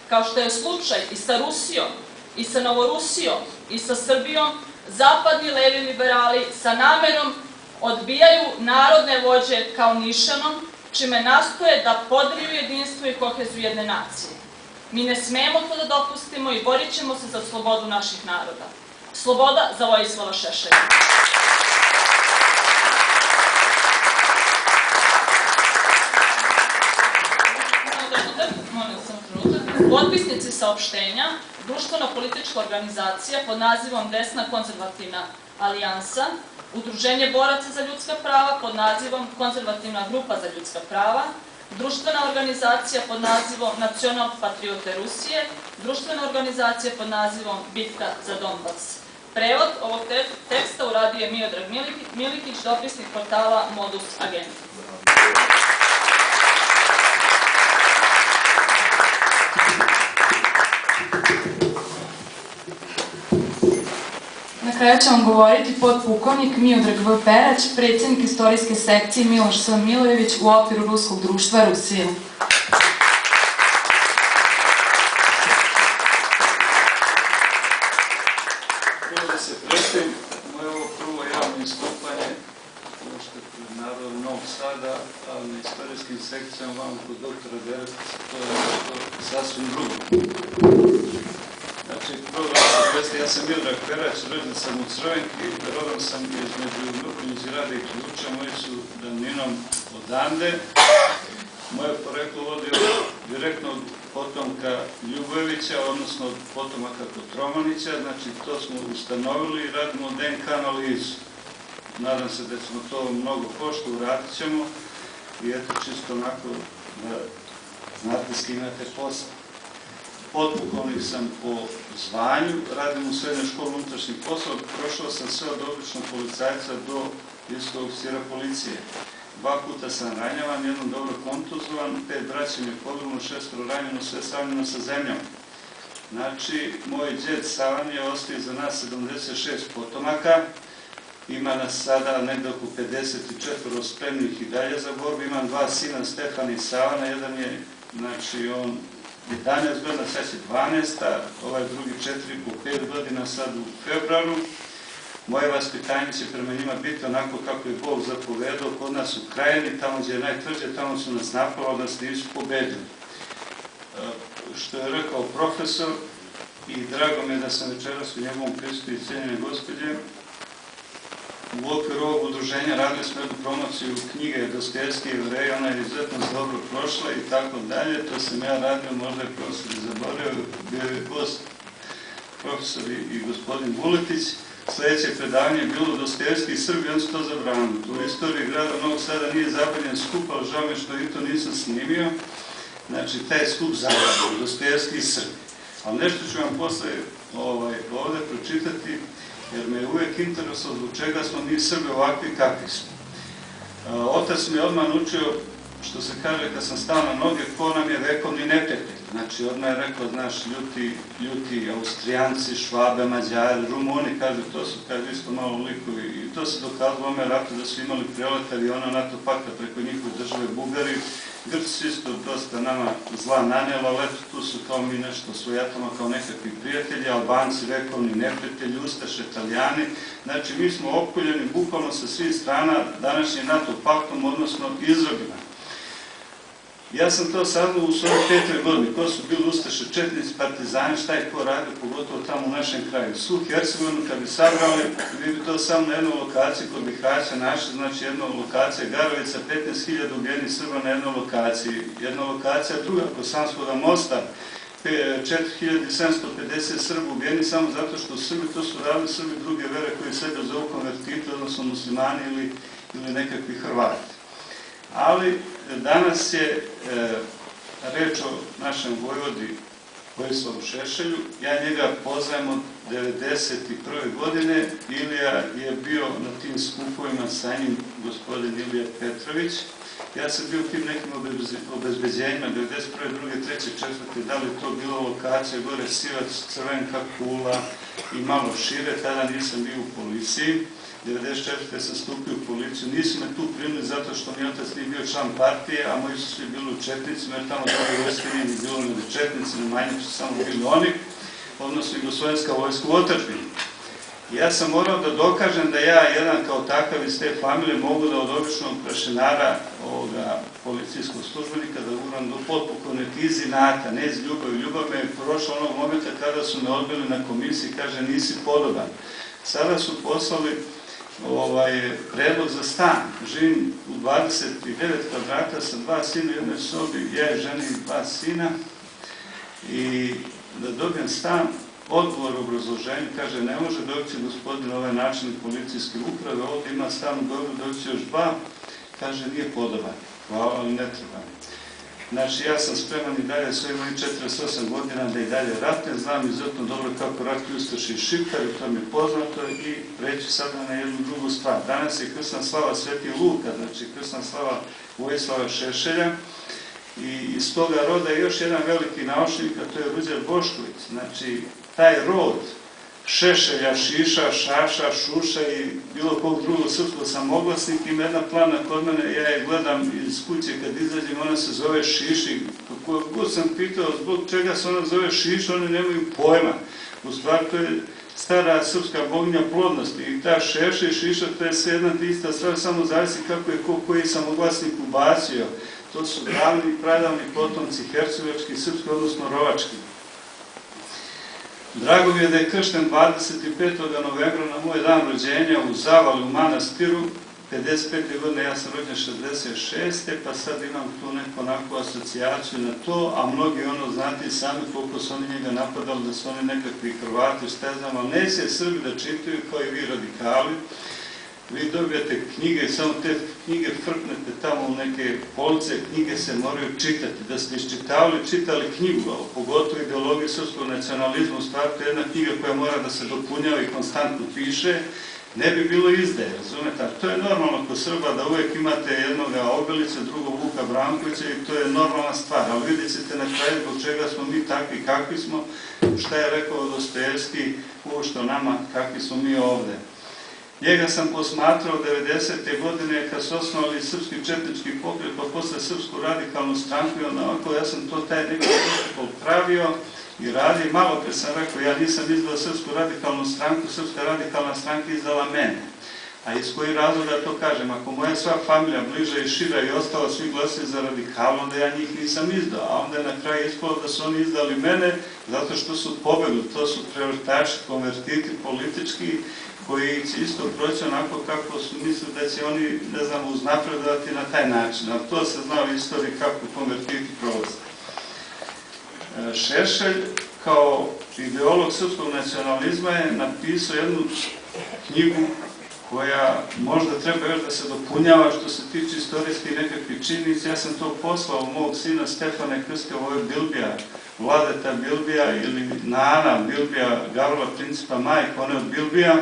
Kao što je slučaj i sa Rusijom, i sa Novorusijom, i sa Srbijom, zapadni levi liberali sa namerom odbijaju narodne vođe kao nišanom, čime nastoje da podriju jedinstvo i koheziju jedne nacije. Mi ne smemo to da dopustimo i borit ćemo se za slobodu naših naroda. Sloboda za Vojislava Šešelja. Potpisnici saopštenja, društveno-politička organizacija pod nazivom Desna konzervativna alijansa, Udruženje boraca za ljudska prava pod nazivom Konzervativna grupa za ljudska prava, društvena organizacija pod nazivom Nacional patriote Rusije, društvena organizacija pod nazivom Bitka za Donbas. Prevod ovog teksta uradio je Miodrag Milikić, dopisnik portala Modus Agenda.
Na kraju će vam govoriti podpukovnik Miodrag V. Perać, predsjednik istorijske sekcije Miloš S. Milojević u okviru Ruskog društva Rusije.
Prvo da se predstavim, moje ovo prvo javno istupanje, što je pred narodom Novog Sada, ali na istorijskim sekcijama vam kod doktora Deretica, to je nešto sasvim drugo. Znači, prvo da se predstavim, ja sam Miodrag Perać, rođen sam u Crvenki, rodom sam između Ljubljanci i Rade i Ključa, moji su davninom odande. Moje poreklo vodi direktno od potomka Ljubojevića, odnosno od potomaka Kotromanića, znači to smo ustanovili i radimo DNK analizu. Nadam se da ćemo to mnogo košta, uradit ćemo i eto čisto onako da znate s kim imate posla. Podpukovnik sam po zvanju, radim u srednjoj školi unutrašnjih poslova, prošao sam sve od običnog policajca do visokog oficira policije. 2 puta sam ranjavan, jednom dobro kontuzovan, 5 braća mi je poginulo, 6 ranjeno, sve savljeno sa zemljom. Znači, moj djed Savan je ostavio za nas 76 potomaka, ima nas sada negdje oko 54 spremnih i dalje za borbu, imam 2 sina, Stefan i Savana, jedan je, znači, on 11 godina, sad će 12, ovaj drugi 4 po 5 godina sad u februaru. Moje vaspitanje će prema njima biti onako kako je Bog zapovedao kod nas u Krajini, tamo gdje je najtvrđe, tamo su nas napali, nas nisu pobedili. Što je rekao profesor, i drago mi je da sam večeras u njegovom prisustvu i cijenjene gospođe, u okviru ovog udruženja radili smo jednu promociju knjige Dostojevski i Jevreji, ona je izuzetno dobro prošla i tako dalje, to sam ja radio, možda je profesor i zaboravio, bio je gost profesor i gospodin Vuletić. Sljedeće predavanje je bilo Dostojevski i Srbi, on su to zabranili. U istoriji grada Novog Sada nije zabranjen skup, ali žao mi što i to nisam snimio. Znači, taj skup zabranjen, Dostojevski i Srbi. Ali nešto ću vam posle ovdje pročitati, jer me je uvijek interesovalo zbog čega smo mi Srbi ovakvi kakvi smo. Otac mi je odmah naučio, što se kaže, kad sam stao na noge, ko nam je vekovni neprijatelj. Znači, odmah je rekao, znaš, ljuti Austrijanci, Švabe, Mađari, Rumuni, kaže, to su, kaže, isto malo likovi. I to se dokazalo u ovome ratu da su imali prelet aviona NATO pakta preko njihove države Bugari. Grci su isto dosta nama zla nanijela, ali eto, tu su kao mi nešto svojatama, kao nekakvi prijatelji, Albanci, vekovni neprijatelji, Ustaše, Italijani. Znači, mi smo opkoljeni bukvalno sa svih strana današnjim NATO paktom, odnosno izrobima. Ja sam to saznao u svojoj 5. godini, ko su bili Ustaše, četnici, partizani, šta je ko radio, pogotovo tamo u našem kraju. Svu Hercegovinu, kad bi sabrali, vi bi to samo na jednoj lokaciji kod Bihaća našli, znači jedna lokacija Garovica, 15.000 ubijenih Srba na jednoj lokaciji. Jedna lokacija druga kod Sanskog mosta, 4750 Srba ubijeni samo zato što Srbi, to su radili Srbi druge vere koji sebe zovu konvertiti, odnosno muslimani ili nekakvi Hrvati. Ali danas je reč o našem vojvodi Vojislavu Šešelju. Ja njega poznajem od 1991. godine. Ilija je bio na tim skupovima sa njim, gospodin Ilija Petrović. Ja sam bio u tim nekim obezbeđenjima, 1991. 2. 3. 4. Da li to bilo lokacija, gore Sivac, Crvenka, Kula i malo šire, tada nisam bio u policiji. 1994. sam stupio u policiju, nisu me tu primili zato što mi otac nije bio član partije, a moji su svi bili u četnicima, jer tamo toga vojske nije ni bilo ni četnici, ni manje su samo bili oni, odnosno Jugoslovenska vojska u otadžbini. Ja sam morao da dokažem da ja, jedan kao takav iz te familije, mogu da od običnog prašinara, policijskog službenika, da uram do potpukovne iz inata, ne iz ljubavi. Ljubav me je prošla onog momenta kada su me odbili na komisiji, kaže nisi podoban. Sada su poslali predlog za stan. Živim u 29 kvadrata sa 2 sina u jednoj sobi, ja i ženi 2 sina, i da dobijem stan, odgovor u obrazloženju, kaže, ne može doći gospodin ovaj načelnik policijske uprave, ovdje ima stan u Beogradu, doći još 2, kaže, nije podoban. Hvala, ali ne treba. Znači, ja sam spreman i dalje sve moji 48 godina da i dalje ratne, znam izuzetno dobro kako ratuju ustaše i šiptari, to mi je poznato, i preći sada na jednu drugu stvar. Danas je krsna slava Sveti Luka, znači krsna slava Vojislava Šešelja, i iz toga roda je još jedan veliki naučnik, a to je Ruđer Bošković. Znači, taj rod Šešelja, Šiša, Šaša, Šuša i bilo kog drugog srpskog samoglasnik ima jedna plana kod mene, ja je gledam iz kuće kad izađem, ona se zove Šiši. Kako god sam pitao zbog čega se ona zove Šiša, oni nemaju pojma. U stvari to je stara srpska boginja plodnosti i ta Šeša i Šiša to je sve jedna ista stvar, samo zavisi kako je koji samoglasnik ubacio. To su davni i pradavni potomci hercegovački, srpski, odnosno rovački. Drago mi je da je kršten 25. novembra na moj dan rođenja u Zavali u manastiru, 55. godine, ja sam rođen 66. pa sad imam tu neku onakvu asocijaciju na to, a mnogi znate i sami koliko su oni njega napadali da su oni nekakvi Hrvati, šta znam, ali neće Srbi da čitaju kao i vi radikali. Vi dobijate knjige, samo te knjige frknete tamo u neke police, knjige se moraju čitati. Da ste čitali knjigu, a pogotovo ideologiju srpskog nacionalizma, u stvari to je jedna knjiga koja mora da se dopunjava i konstantno piše, ne bi bilo izdaje, razumete? To je normalno kod Srba da uvek imate jednoga Obilića, drugog Vuka Brankovića i to je normalna stvar, ali vidjet ćete na kraju zbog čega smo mi takvi kakvi smo, šta je rekao Dostojevski, uopšto nama kakvi smo mi ovde. Njega sam posmatrao 90. godine kad su osnovali srpski četnički pokret, pa posle Srpsku radikalnu stranku i onako, ja sam to taj nekako pravio i radio. Malo pre sam rekao, ja nisam izdao Srpsku radikalnu stranku, Srpska radikalna stranka izdala mene. A iz koji razloga to kažem? Ako moja sva familija bliža i šira i ostala svi glasili za radikalu, onda ja njih nisam izdao. A onda je na kraju ispalo da su oni izdali mene zato što su pobegli. To su prevrtači, konvertiti politički, koji će isto proći onako kako su mislili da će oni, ne znam, uznapredovati na taj način. Ali to se zna u istoriji kako konvertiti prolaze. Šešelj, kao ideolog srpskog nacionalizma, je napisao jednu knjigu koja možda treba još da se dopunjava što se tiče istorijskih nekakvih činjenica. Ja sam to poslao mog sina Stefana Krska, ovo je Bilbija, Vladeta Bilbija ili Nana Bilbija, Gavrila Principa majka, ona je od Bilbija.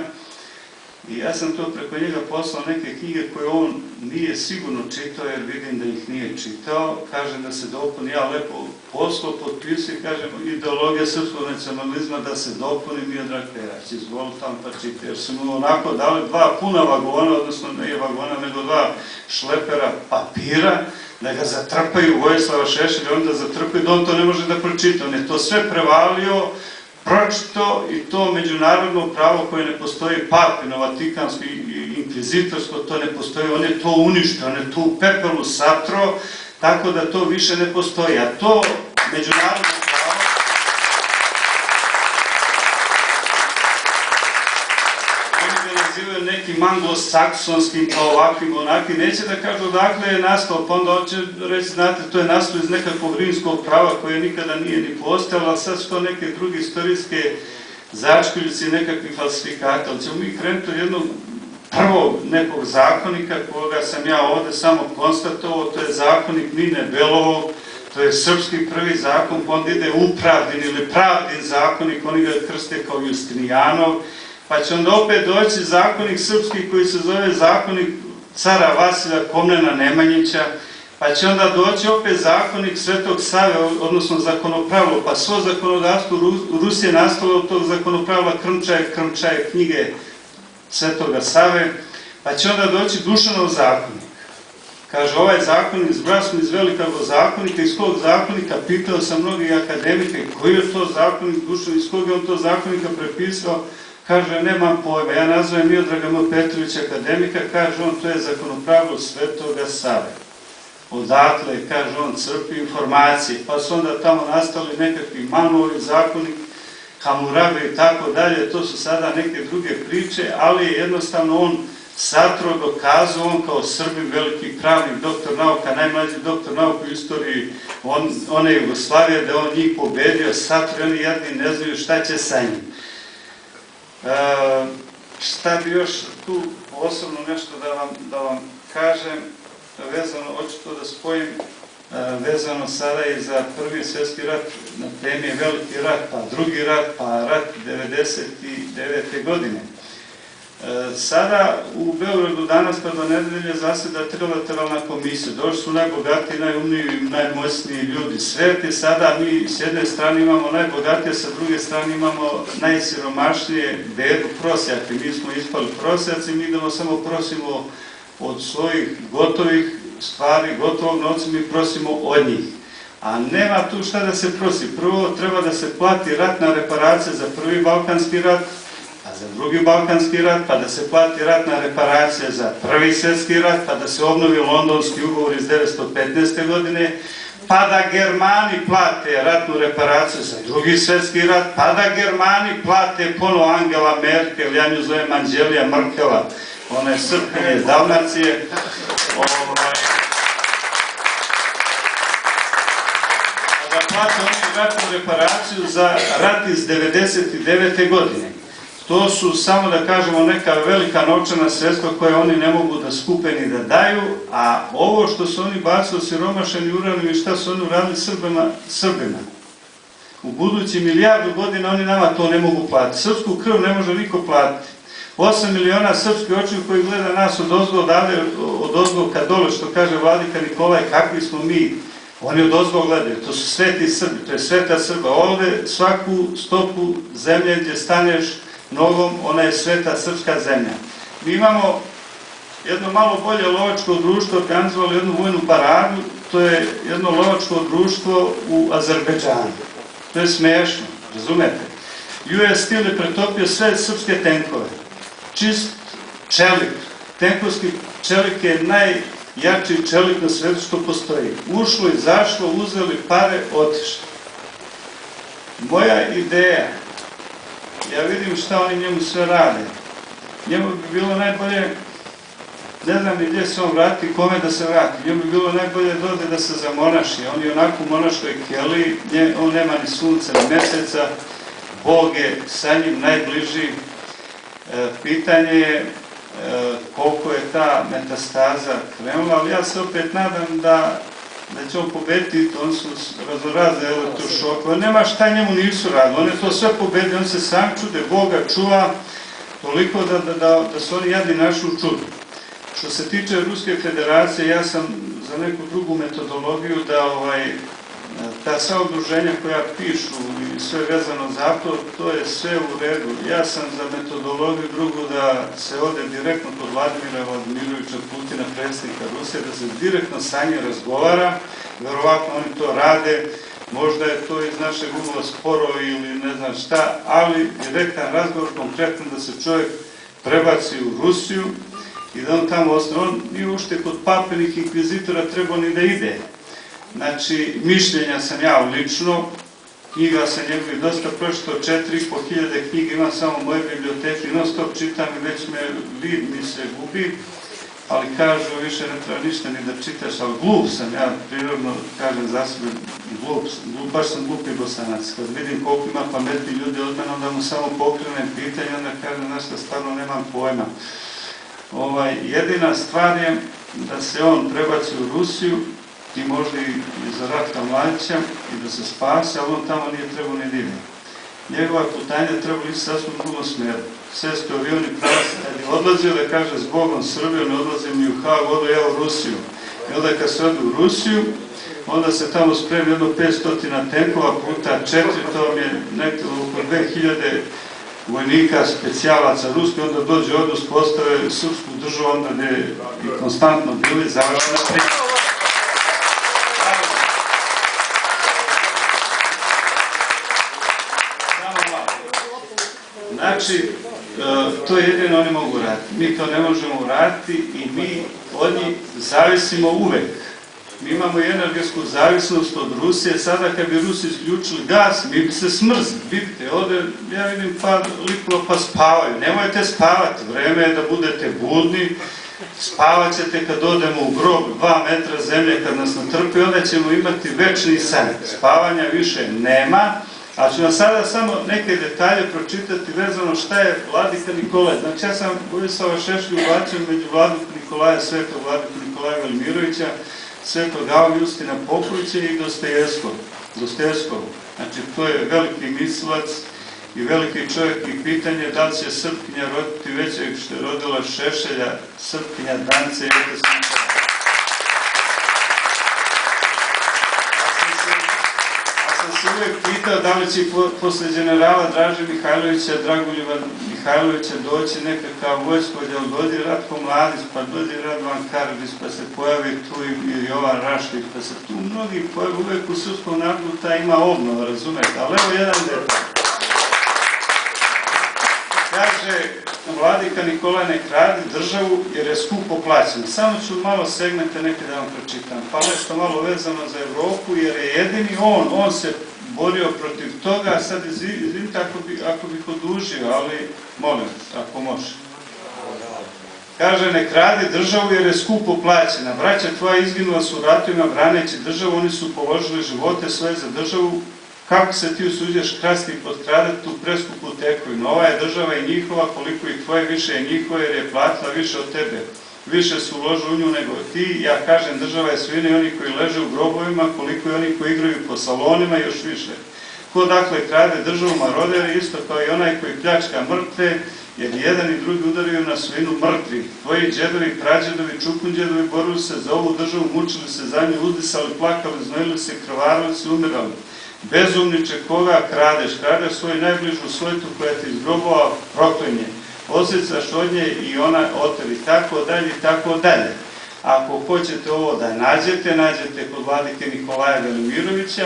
I ja sam to preko njega poslao neke knjige koje on nije sigurno čitao, jer vidim da ih nije čitao. Kažem da se dopuni, ja lepo poslao, potpisao i kažem ideologija srpskog nacionalizma da se dopuni Miodrag Perać. Izvoli tamo pa čita, jer su mu onako dali 2 puna vagona, odnosno ne vagona, nego 2 šlepera papira, da ga zatrpaju Vojislava Šešelja, onda zatrpaju da on to ne može da pročita. On je to sve prevalio, pročito i to međunarodno pravo koje ne postoji, papino, vatikansko i inkvizitorsko, to ne postoji, on je to uništio, on je to u pepelu satro, tako da to više ne postoji. A to međunarodno pravo oni ga nazivaju neki nekim anglosaksonskim, pa ovakvim, onakvim, neće da kažu odakle je nastao, pa onda on će reći, znate, to je nastao iz nekakvog rimskog prava koje nikada nije ni postojalo, ali sad su to neke druge istorijske začkoljice i nekakvi falsifikati, ali ćemo mi krenuti od jednog prvog nekog zakonika koga sam ja ovde samo konstatovao, to je zakonik Nine Belovog, to je srpski prvi zakon, pa onda ide upravdin ili pravdin zakonik, oni ga krste kao Justinijanov, pa će onda opet doći zakonik srpski koji se zove zakonik cara Vasilja Komnena Nemanjića, pa će onda doći opet zakonik Svetog Save, odnosno zakonopravilo, pa svo zakonodavstvo Rusije nastalo od tog zakonopravila Krmčaje knjige Svetoga Save, pa će onda doći Dušanov zakonik. Kaže, ovaj zakonik izbrasno iz velikog zakonika, iz kog zakonika, pitao sam mnogih akademika, koji je to zakonik Dušanov, iz kog je on to zakonika prepisao, kaže, nemam pojma, ja nazovem Miodraga M. Petrovića akademika, kaže on, to je zakonopravilo Svetoga Save. Odatle, kaže on, crpi informacije, pa su onda tamo nastali nekakvi manuovi, zakonik, Hamurabi i tako dalje, to su sada neke druge priče, ali jednostavno on satro dokazao, on kao Srbin, veliki pravnik, doktor nauka, najmlađi doktor nauka u istoriji one Jugoslavije, da on njih pobedio, satro, oni jedni ne znaju šta će sa njim. Šta bi još tu posebno nešto da vam kažem, vezano, hoću to da spojim, vezano sada i za Prvi svjetski rat, na temi je Veliki rat, pa Drugi rat, pa rat 1999. godine. Sada u Beogradu danas pa do nedelje zaseda trilateralna komisija. Došli su najbogatiji, najumniji i najmoćniji ljudi sveta i sada mi s jedne strane imamo najbogatije, sa druge strane imamo najsiromašnije, bedu, prosjake. Mi smo ispali prosjaci, mi idemo samo prosimo od svojih gotovih stvari, gotovog novca, mi prosimo od njih. A nema tu šta da se prosi. Prvo treba da se plati ratna reparacija za Prvi Balkanski rat, a za Drugi Balkanski rat, pa da se plati ratna reparacija za Prvi svjetski rat, pa da se obnovi Londonski ugovor iz 1915. godine, pa da Germani plate ratnu reparaciju za Drugi svjetski rat, pa da Germani plate ponovo Angela Merkel, ja nju zovem Anđelija Mrkela, ona je Srpkinja iz Dalmacije, da plate oni ratnu reparaciju za rat iz 1999. godine. To su, samo da kažemo, neka velika novčana sredstva koje oni ne mogu da skupe ni da daju, a ovo što su oni bacili siromašeni uranijum i šta su oni uradili Srbima. U budući 1.000.000 godina oni nama to ne mogu platiti. Srpsku krv ne može niko platiti. 8 miliona srpskih očiju koji gleda nas od ozgo ka dole, što kaže vladika Nikolaj, kakvi smo mi. Oni od ozgo gledaju, to su sveti Srbi, to je sveta Srba. Ovde svaku stopu zemlje gdje staneš nogom, ona je sveta srpska zemlja. Mi imamo jedno malo bolje lovačko društvo, organizovali jednu vojnu paradu, to je jedno lovačko društvo u Azerbejdžanu. To je smiješno, razumete? US Steel je pretopio sve srpske tenkove. Čist čelik, tenkovski čelik je najjači čelik na svetu što postoji. Ušlo, izašlo, uzeli pare, otišli. Moja ideja, ja vidim šta oni njemu sve rade. Njemu bi bilo najbolje, ne znam ni gdje se on vrati, kome da se vrati. Njemu bi bilo najbolje dode da se zamonaši. On je onako u monaškoj keliji, on nema ni sunca, ni meseca, Bog je sa njim najbliži. Pitanje je koliko je ta metastaza krenula, ali ja se opet nadam da će on pobediti, on su razorazne elektrošokove, nema šta njemu nisu radili, on je to sve pobedio, on se sam čude, Boga čuva, toliko da su oni jadni našu čudu. Što se tiče Ruske federacije, ja sam za neku drugu metodologiju da ta sva udruženja koja pišu i sve vezano za to je sve u redu. Ja sam za metodologiju drugu da se ode direktno kod Vladimira Vladimirovića Putina, predsjednika Rusije, da se direktno sa njim razgovara, verovatno oni to rade, možda je to iz našeg ugla sporo ili ne znam šta, ali direktan razgovor, konkretno da se čovjek prebaci u Rusiju i da on tamo ostane. On nije ušte kod papenih inkvizitora trebao ni da ide. Znači, mišljenja sam ja lično, knjiga sam njegovih dosta pročitao, 4500 knjiga imam samo u moje biblioteki, non stop čitam i već vid mi se gubi, ali kažu više ne treba ništa ni da čitaš, ali glup sam, ja prirodno kažem za sebe, baš sam glup i Bosanac. Kad vidim koliko ima pametni ljudi od mene, onda mu samo pokrenem pitanje, onda kažem nešto, stvarno nemam pojma. Jedina stvar je da se on prebaci u Rusiju i možda i za Ratka Mladića i da se spasi, ali on tamo nije trebao ni divno. Njegova putanja trebali ići sasvim drugom smeru. Sesti u avion i pravac, kad je odlazio da kaže zbogom Srbiju, ne odlazim ni u Hag, odo ja u Rusiju. I onda kad se ode u Rusiju, onda se tamo spremi jedno 500 tenkova puta 4, to vam je nekako oko 2000 vojnika, specijalaca ruski, onda dođe od uspostave srpsku državu, onda gde i konstantno bili završena priča. Znači, to je jedino oni mogu raditi. Mi to ne možemo uraditi i mi od njih zavisimo uvek. Mi imamo i energetsku zavisnost od Rusije. Sada kad bi Rusi isključili gas, mi bi se smrzli. Vidite, ovde ja vidim par likova pa spavaju. Nemojte spavati, vreme je da budete budni. Spavat ćete kad odemo u grob 2 metra zemlje, kad nas natrpi, onda ćemo imati večni san. Spavanja više nema. Ali ću vam sada samo neke detalje pročitati vezano šta je vladika Nikolaj. Znači ja sam Vojislava Šešelja ubacio među vladiku Nikolaja, svetog vladiku Nikolaja Velimirovića, svetog Ava Justina Popovića i Dostojevskog. Znači to je veliki mislilac i veliki čovjek i pitanje da li će Srpkinja roditi većeg što je rodila Šešelja, Srpkinja Dance i Ekosnika. Uvijek pitao da li će posle generala Draže Mihajlovića, Dragoljuba Mihajlovića doći nekakav vojskovođa, ali dođe Ratko Mladić, pa dođe Radovan Karadžić, pa se pojavi tu i Jovan Rašković, pa se tu mnogi pojavi, uvijek u srpskom narodu ta ima obnova, razumete, ali evo jedan detalj. Kaže, vladika Nikolaj ne kradi državu jer je skupo plaćen. Samo ću malo segmente neke da vam pročitam, pa nešto malo vezano za Evropu, jer je jedini on se borio protiv toga, sad izvinite ako bih odužio, ali molim, ako može. Kaže, ne kradi državu jer je skupo plaćena. Braća tvoja izginula su u ratovima braneći državu, oni su položili živote svoje za državu. Kako se ti usuđeš krasti i potkradati tu preskupu tekovinu? Ova je država i njihova, koliko i tvoje više je njihova, jer je platila više od tebe. Više su uložili u nju nego ti. Ja kažem, država je svina i oni koji leže u grobovima, koliko i oni koji igraju po salonima, još više. Ko dakle krade državu, maroder je isto kao i onaj koji pljačka mrtve, jer jedan i drugi udaraju na svinu mrtvi. Tvoji džedovi, prađedovi, čukunđedovi borili se za ovu državu, mučili se za nju, uzdisali, plakali, znojili se, krvarili se, umirali. Bezumniče, koga kradeš? Kradeš svoju najbližu svojtu koja te izgrobova, proklinje. Osjecaš od nje i ona otevi, tako dalje i tako dalje. Ako hoćete ovo da nađete kod vladike Nikolaja Velimirovića,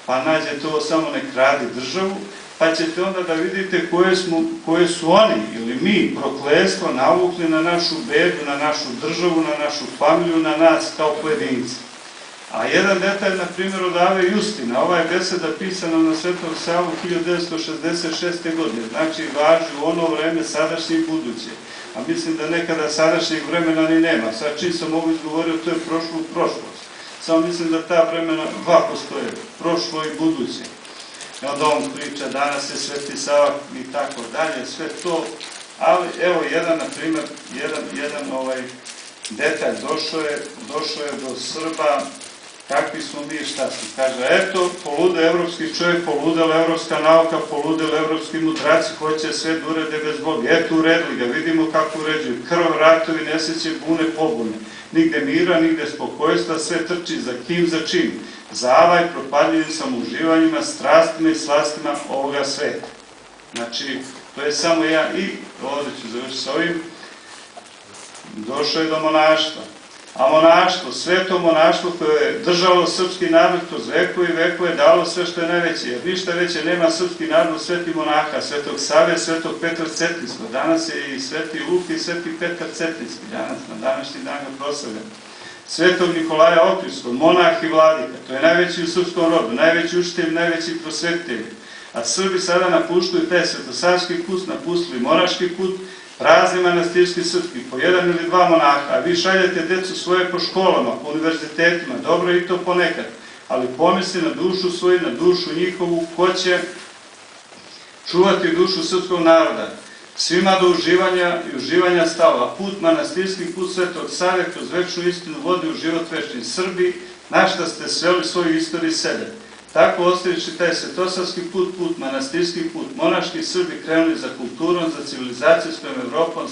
pa nađete ovo samo ne kradi državu, pa ćete onda da vidite koje su oni ili mi prokletstvo navukli na našu bedu, na našu državu, na našu familiju, na nas kao pojedinci. A jedan detalj, na primjer, od Ave Justina. Ova je beseda pisana na Svetom Savu 1966. godine. Znači, važi u ono vreme sadašnje i buduće. A mislim da nekada sadašnjeg vremena ni nema. Sad čim sam ovo izgovorio, to je prošlo u prošlost. Samo mislim da ta vremena dva postoje. Prošlo i buduće. Onda on priča, danas je Sveti Sava i tako dalje, sve to. Ali, evo, jedan, na primjer, jedan detalj došao je do Srba. Kakvi smo mi, šta smo? Kaže, eto, polude evropski čovjek, poludela evropska nauka, poludela evropski mudraci, hoće sve da urede bez Boga. Eto, uredili ga, vidimo kako uređuju. Krv, ratovi, nesreće, bune, pobune. Nigde mira, nigde spokojstva, sve trči za kim, za čim. Zavaj, propadljivim samouživanjima, strastima i slastima ovoga sveta. Znači, to je samo ja i, ovdje ću završiti s ovim, došao je do monaštva. A monaštvo, sveto monaštvo koje je držalo srpski narod kroz vekove i vekove, dalo sve što je najveće, jer ništa veće nema srpski narod sveti monaha, svetog Save, svetog Petra Cetinskog. Danas je i sveti Luk i sveti Petar Cetinski, danas, na današnji dan ga proslavljamo. Svetog Nikolaja Ohridskog, monah i vladika, to je najveći u srpskom rodu, najveći učitelj, najveći prosvetitelj. A Srbi sada napuštaju taj svetosavski put, napustili monaški put, prazni manastirski srpski, po 1 ili 2 monaha, a vi šaljete decu svoje po školama, po univerzitetima, dobro je i to ponekad, ali pomisli na dušu svoju, na dušu njihovu, ko će čuvati dušu srpskog naroda. Svima do uživanja i uživanja stava. Put manastirski, put Svetog Save kroz večnu istinu vodi u život večni. Srbi, na šta ste sveli svoju istoriju sebe. Tako ostavići taj svetosavski put, put manastirski put, monaški Srbi krenuli za kulturom, za civilizaciju s prema Evropom,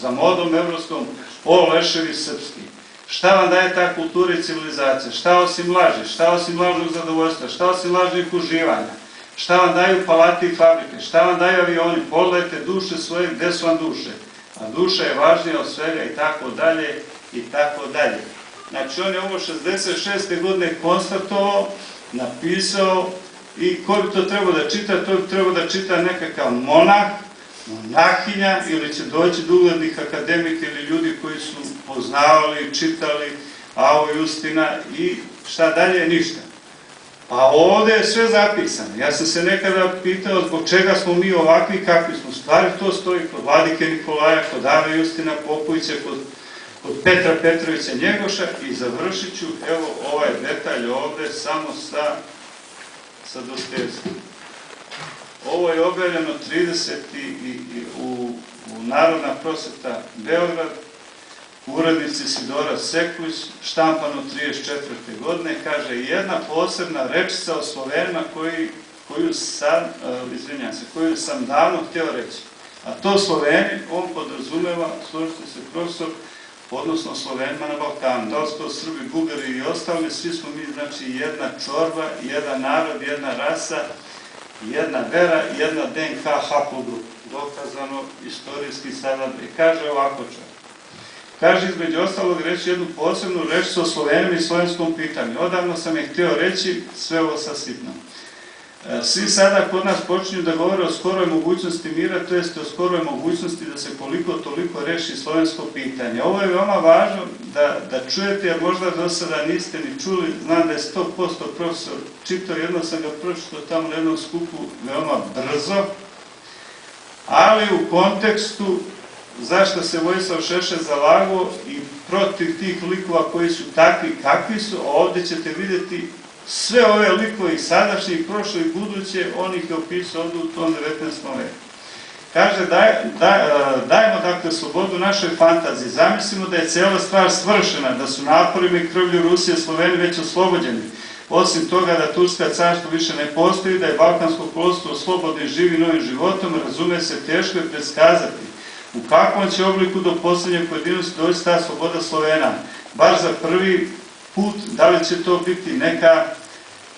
za modom evropskom, o leševi srpski. Šta vam daje ta kultura i civilizacija? Šta osim laži? Šta osim lažnog zadovoljstva? Šta osim lažnih uživanja? Šta vam daju palati i fabrike? Šta vam daju avioni? Pogledajte duše svoje, gde su vam duše? A duša je važnija od svega i tako dalje i tako dalje. Znači on je ovo 66. godine konstatovao, napisao i ko bi to trebao da čita? To bi trebao da čita nekakav monah, monahinja ili će doći do uglednih akademika ili ljudi koji su poznavali, čitali, a ovo Justina i šta dalje? Ništa. Pa ovde je sve zapisano. Ja sam se nekada pitao zbog čega smo mi ovakvi kakvi smo. Stvari to stoji kod vladike Nikolaja, kod Ave Justina Popovića, kod Petra Petrovića Njegoša i završit ću, evo ovaj detalj ovde, samo sa Dostojevskim. Ovo je objavljeno 30. u Narodna prosveta Beograd, urednici Sidora Sekulić, štampano 34. godine, kaže jedna posebna rečica o Slovenima koju sam davno htio reći. A to Sloveni, on podrazumeva, složite se profesor, odnosno Slovenima na Balkanu. Da li su to Srbi, Bugari i ostali, svi smo mi, znači, jedna čorba, jedan narod, jedna rasa, jedna vera, jedna DNK haplogrupa. Dokazano, istorijski sada. I kaže ovako čovjek. Kaže između ostalog reći jednu posebnu rečicu o Slovenima i slovenskom pitanju. Odavno sam je htio reći, sve ovo sasitno. Svi sada kod nas počinju da govore o skoroj mogućnosti mira, to jest o skoroj mogućnosti da se koliko toliko reši slovensko pitanje. Ovo je veoma važno da čujete, jer možda do sada niste ni čuli, znam da je 100% profesor čitao, jedno sam ga pročitao tamo na jednom skupu veoma brzo, ali u kontekstu zašto se Vojislav Šešelj zalagao i protiv tih likova koji su takvi kakvi su, a ovdje ćete vidjeti sve ove likove i sadašnje i prošle i buduće, on ih je opisao ovdje u tom 19. veku. Kaže, dajmo dakle slobodu našoj fantaziji, zamislimo da je cijela stvar svršena, da su naporima i krvlju Rusije i Sloveni već oslobođeni, osim toga da Turska carstvo više ne postoji, da je Balkansko poluostrvo slobodno i živi novim životom, razume se, teško je predskazati u kakvom će obliku do posljednje pojedinosti doći ta sloboda Slovena. Baš za prvi put, da li će to biti neka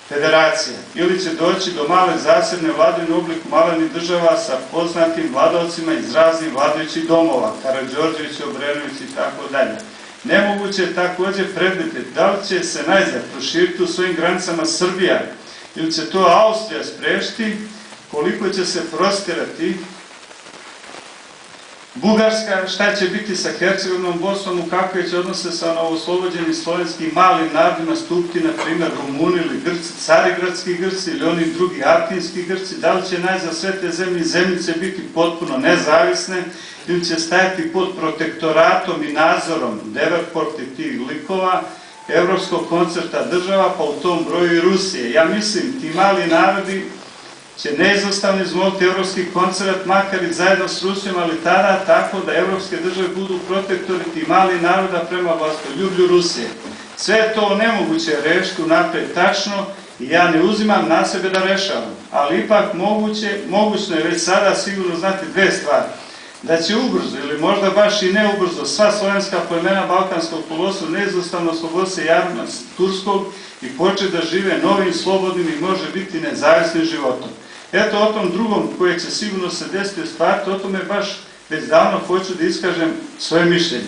federacija ili će doći do male zasebne vladine u obliku malenih država sa poznatim vladovcima iz raznih vladajućih domova, Karađorđević, Obrenović i tako dalje. Nemoguće je također predvidjeti da li će se najzad proširiti u svojim granicama Srbija ili će to Austrija sprečiti, koliko će se prostirati Bugarska, šta će biti sa Hercegovinom, Bosnom, u kakve će odnose sa novoslobođenim slovenskim malim narodima stupiti, na primjer, Rumuni ili Grci, carigradski Grci ili oni drugi atinski Grci, da li će najzad sve te zemljice biti potpuno nezavisne ili će stajati pod protektoratom i nadzorom Deverport i tih likova, Evropskog koncerta država, pa u tom broju i Rusije. Ja mislim, ti mali narodi će neizostavno izmoliti evropski koncert, makar i zajedno s Rusijom, ali tada tako da evropske države budu protektori tih malih naroda prema vlastoljublju Rusije. Sve je to nemoguće rešiti unapred tačno i ja ne uzimam na sebe da rešavam, ali ipak mogućno je već sada sigurno znati dve stvari. Da će ubrzo ili možda baš i ne ubrzo sva slovenska plemena Balkanskog poluostrva neizostavno osloboditi se jarma turskog i početi da žive novim, slobodnim i može biti nezavisnim životom. Eto o tom drugom koje će sigurno se desiti ostvariti, o tome baš već davno hoću da iskažem svoje mišljenje.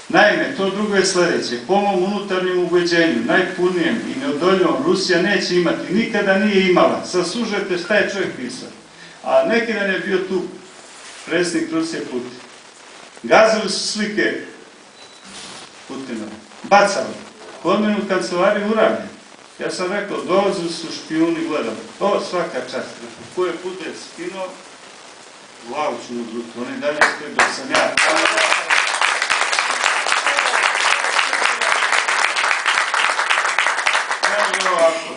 Naime, to drugo je sledeće. Po mom unutarnjem ubeđenju, najpunijem i neodoljivom, Rusija neće imati, nikada nije imala. Saslušajte šta je čovjek pisao. A neki dan je bio tu predsjednik Rusije Putin. Gazili su slike Putina. bacali. Kod mene u kancelariji uravnje. Ja sam rekao, dolaze su špijuni, gledam. O, svaka čast. Koje bude skinuo, glavu ću mu druti. Oni dalje stoji dok sam ja.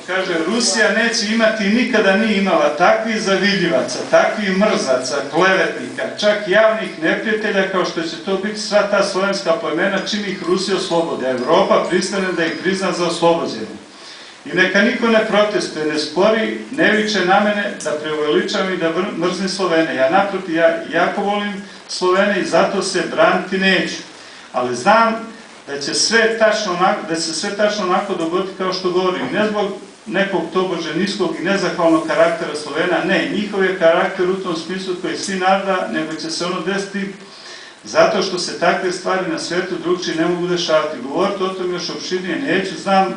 Kaže, Rusija neće imati, nikada nije imala takvih zavidljivaca, takvih mrzaca, klevetnika, čak javnih neprijatelja kao što će to biti sva ta slovenska plemena čim ih Rusija oslobode. Evropa pristane da ih prizna za oslobođenje. I neka niko ne protestuje, ne spori, ne viče na mene da preuveličavam i da mrzim Slovene. Ja naprotiv, ja jako volim Slovene i zato se braniti neću. Ali znam da će sve tačno onako dogoditi kao što govorim. Ne zbog nekog tobože niskog i nezahvalnog karaktera Slovena, ne, njihov je karakter u tom smislu koji svi nada, nego će se ono desiti zato što se takve stvari na svetu drugčije ne mogu dešavati. Govoriti o tom još opširnije neću, znam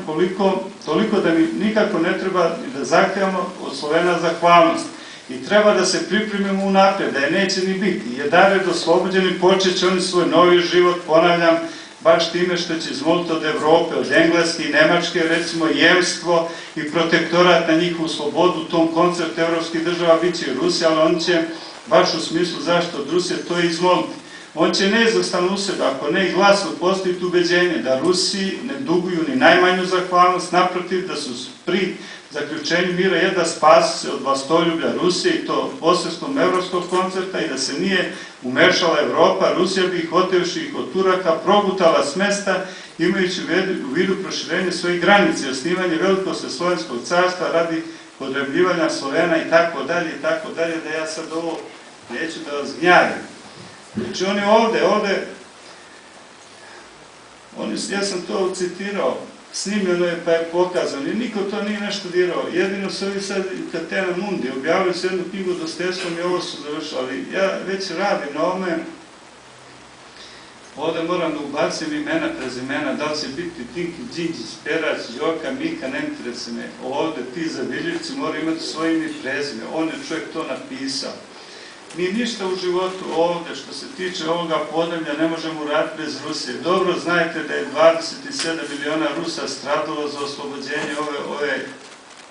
toliko da mi nikako ne treba da zahtevamo od Slovena zahvalnost. I treba da se pripremimo unapred, da je neće ni biti. Jedared oslobođeni, počet će oni svoj novi život, ponavljam, baš time što će izmoliti od Evrope, od Engleske i Nemačke, recimo jemstvo i protektorat na njihovu slobodu, u tom konceptu evropskih država bit će i Rusija, ali on će baš u smislu zašto od Rusije to izmoliti. On će neizostavno u sebe, ako ne i glasno postaviti ubeđenje da Rusiji ne duguju ni najmanju zahvalnost, naprotiv da su pri zaključenju mira jedva spasi se od vlastoljublja Rusije i to posredstvom evropskog koncepta i da se nije umešala Evropa, Rusija bi ih otevši ih od Turaka progutala s mesta imajući u vidu proširenje svojih granica i osnivanje velikog slovenskog carstva radi podrebljivanja Slovena i tako dalje, da ja sad ovo neću da vas gnjavim. Znači oni ovde, ja sam to citirao, snimljeno je pa je pokazano i niko to nije nešto dirao. Jedino su ovi sad Catena Mundi objavili su jednu knjigu Dostojevskom i ovo su završili, ali ja već radim na ovome. Ovde moram da ubacim imena, prezimena, da li će biti Tinki, Đinđić, Perać, Đoka, Mika, ne interese me. Ovde ti zabiljivci moraju imati svoje ime i prezime. On je čovjek to napisao. Mi ništa u životu ovde, što se tiče ovoga podneblja, ne možemo uraditi bez Rusije. Dobro znajte da je 27 miliona Rusa stradalo za oslobođenje ove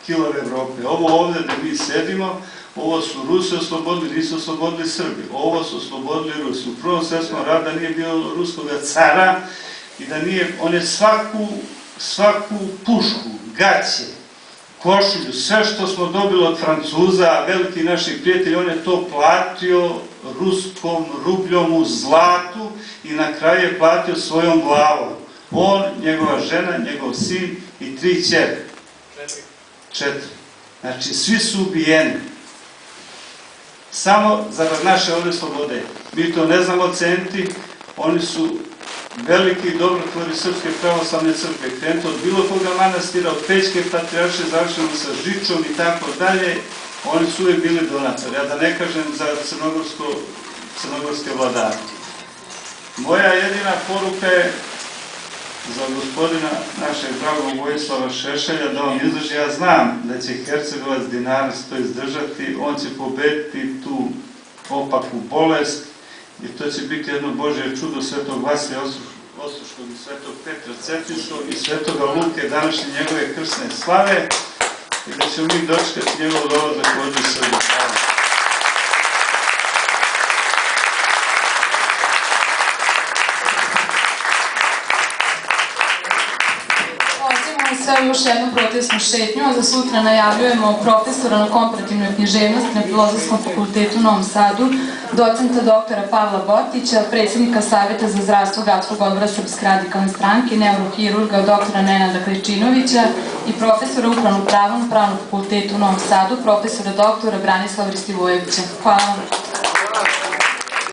kilove Evrope. Ovo ovde da mi sedimo, ovo su Rusi oslobodili, nisu oslobodili Srbi. Ovo su oslobodili Rusi. U Prvom svetskom ratu da nije bilo ruskog cara i da nije, on je svaku pušku, gaće, košulju, sve što smo dobili od Francuza, veliki naših prijatelji, on je to platio ruskom rubljom u zlatu i na kraju je platio svojom glavom. On, njegova žena, njegov sin i 3 ćeri. 4. Znači, svi su ubijeni. Samo zarad naše ovde slobode. Mi to ne znamo ceniti, oni su veliki dobrotvori Srpske pravoslavne crkve, krenuto od bilo koga manastira, od Pećke patrijarše, završeno sa Žičom i tako dalje, oni su uvijek bili donatori, a da ne kažem za crnogorske vladare. Moja jedina poruka je za gospodina našeg dragog Vojislava Šešelja da on izdrži. Ja znam da će Hercegovac Dinarac to izdržati, on će pobediti tu opaku bolest, i to će biti jedno Božje čudo Svetog Vasilija Ostroškog i Svetog Petra Cetinskog i Svetoga Luke, današnje njegove krsne slave, i da ćemo mi dočekati njegov dolazak ovdje u Srbiji.
Sve još jednu protestnu šetnju, a za sutra najavljujemo profesora na komparativnoj književnosti na Filozofskom fakultetu u Novom Sadu, docenta doktora Pavla Botića, predsjednika Savjeta za zdravstvo Gradskog odbora Srpske radikalne stranke, neurohirurga doktora Nenada Kličinovića i profesora upravnog prava na Pravnom fakultetu u Novom Sadu, profesora doktora Branislava Ristivojevića. Hvala vam.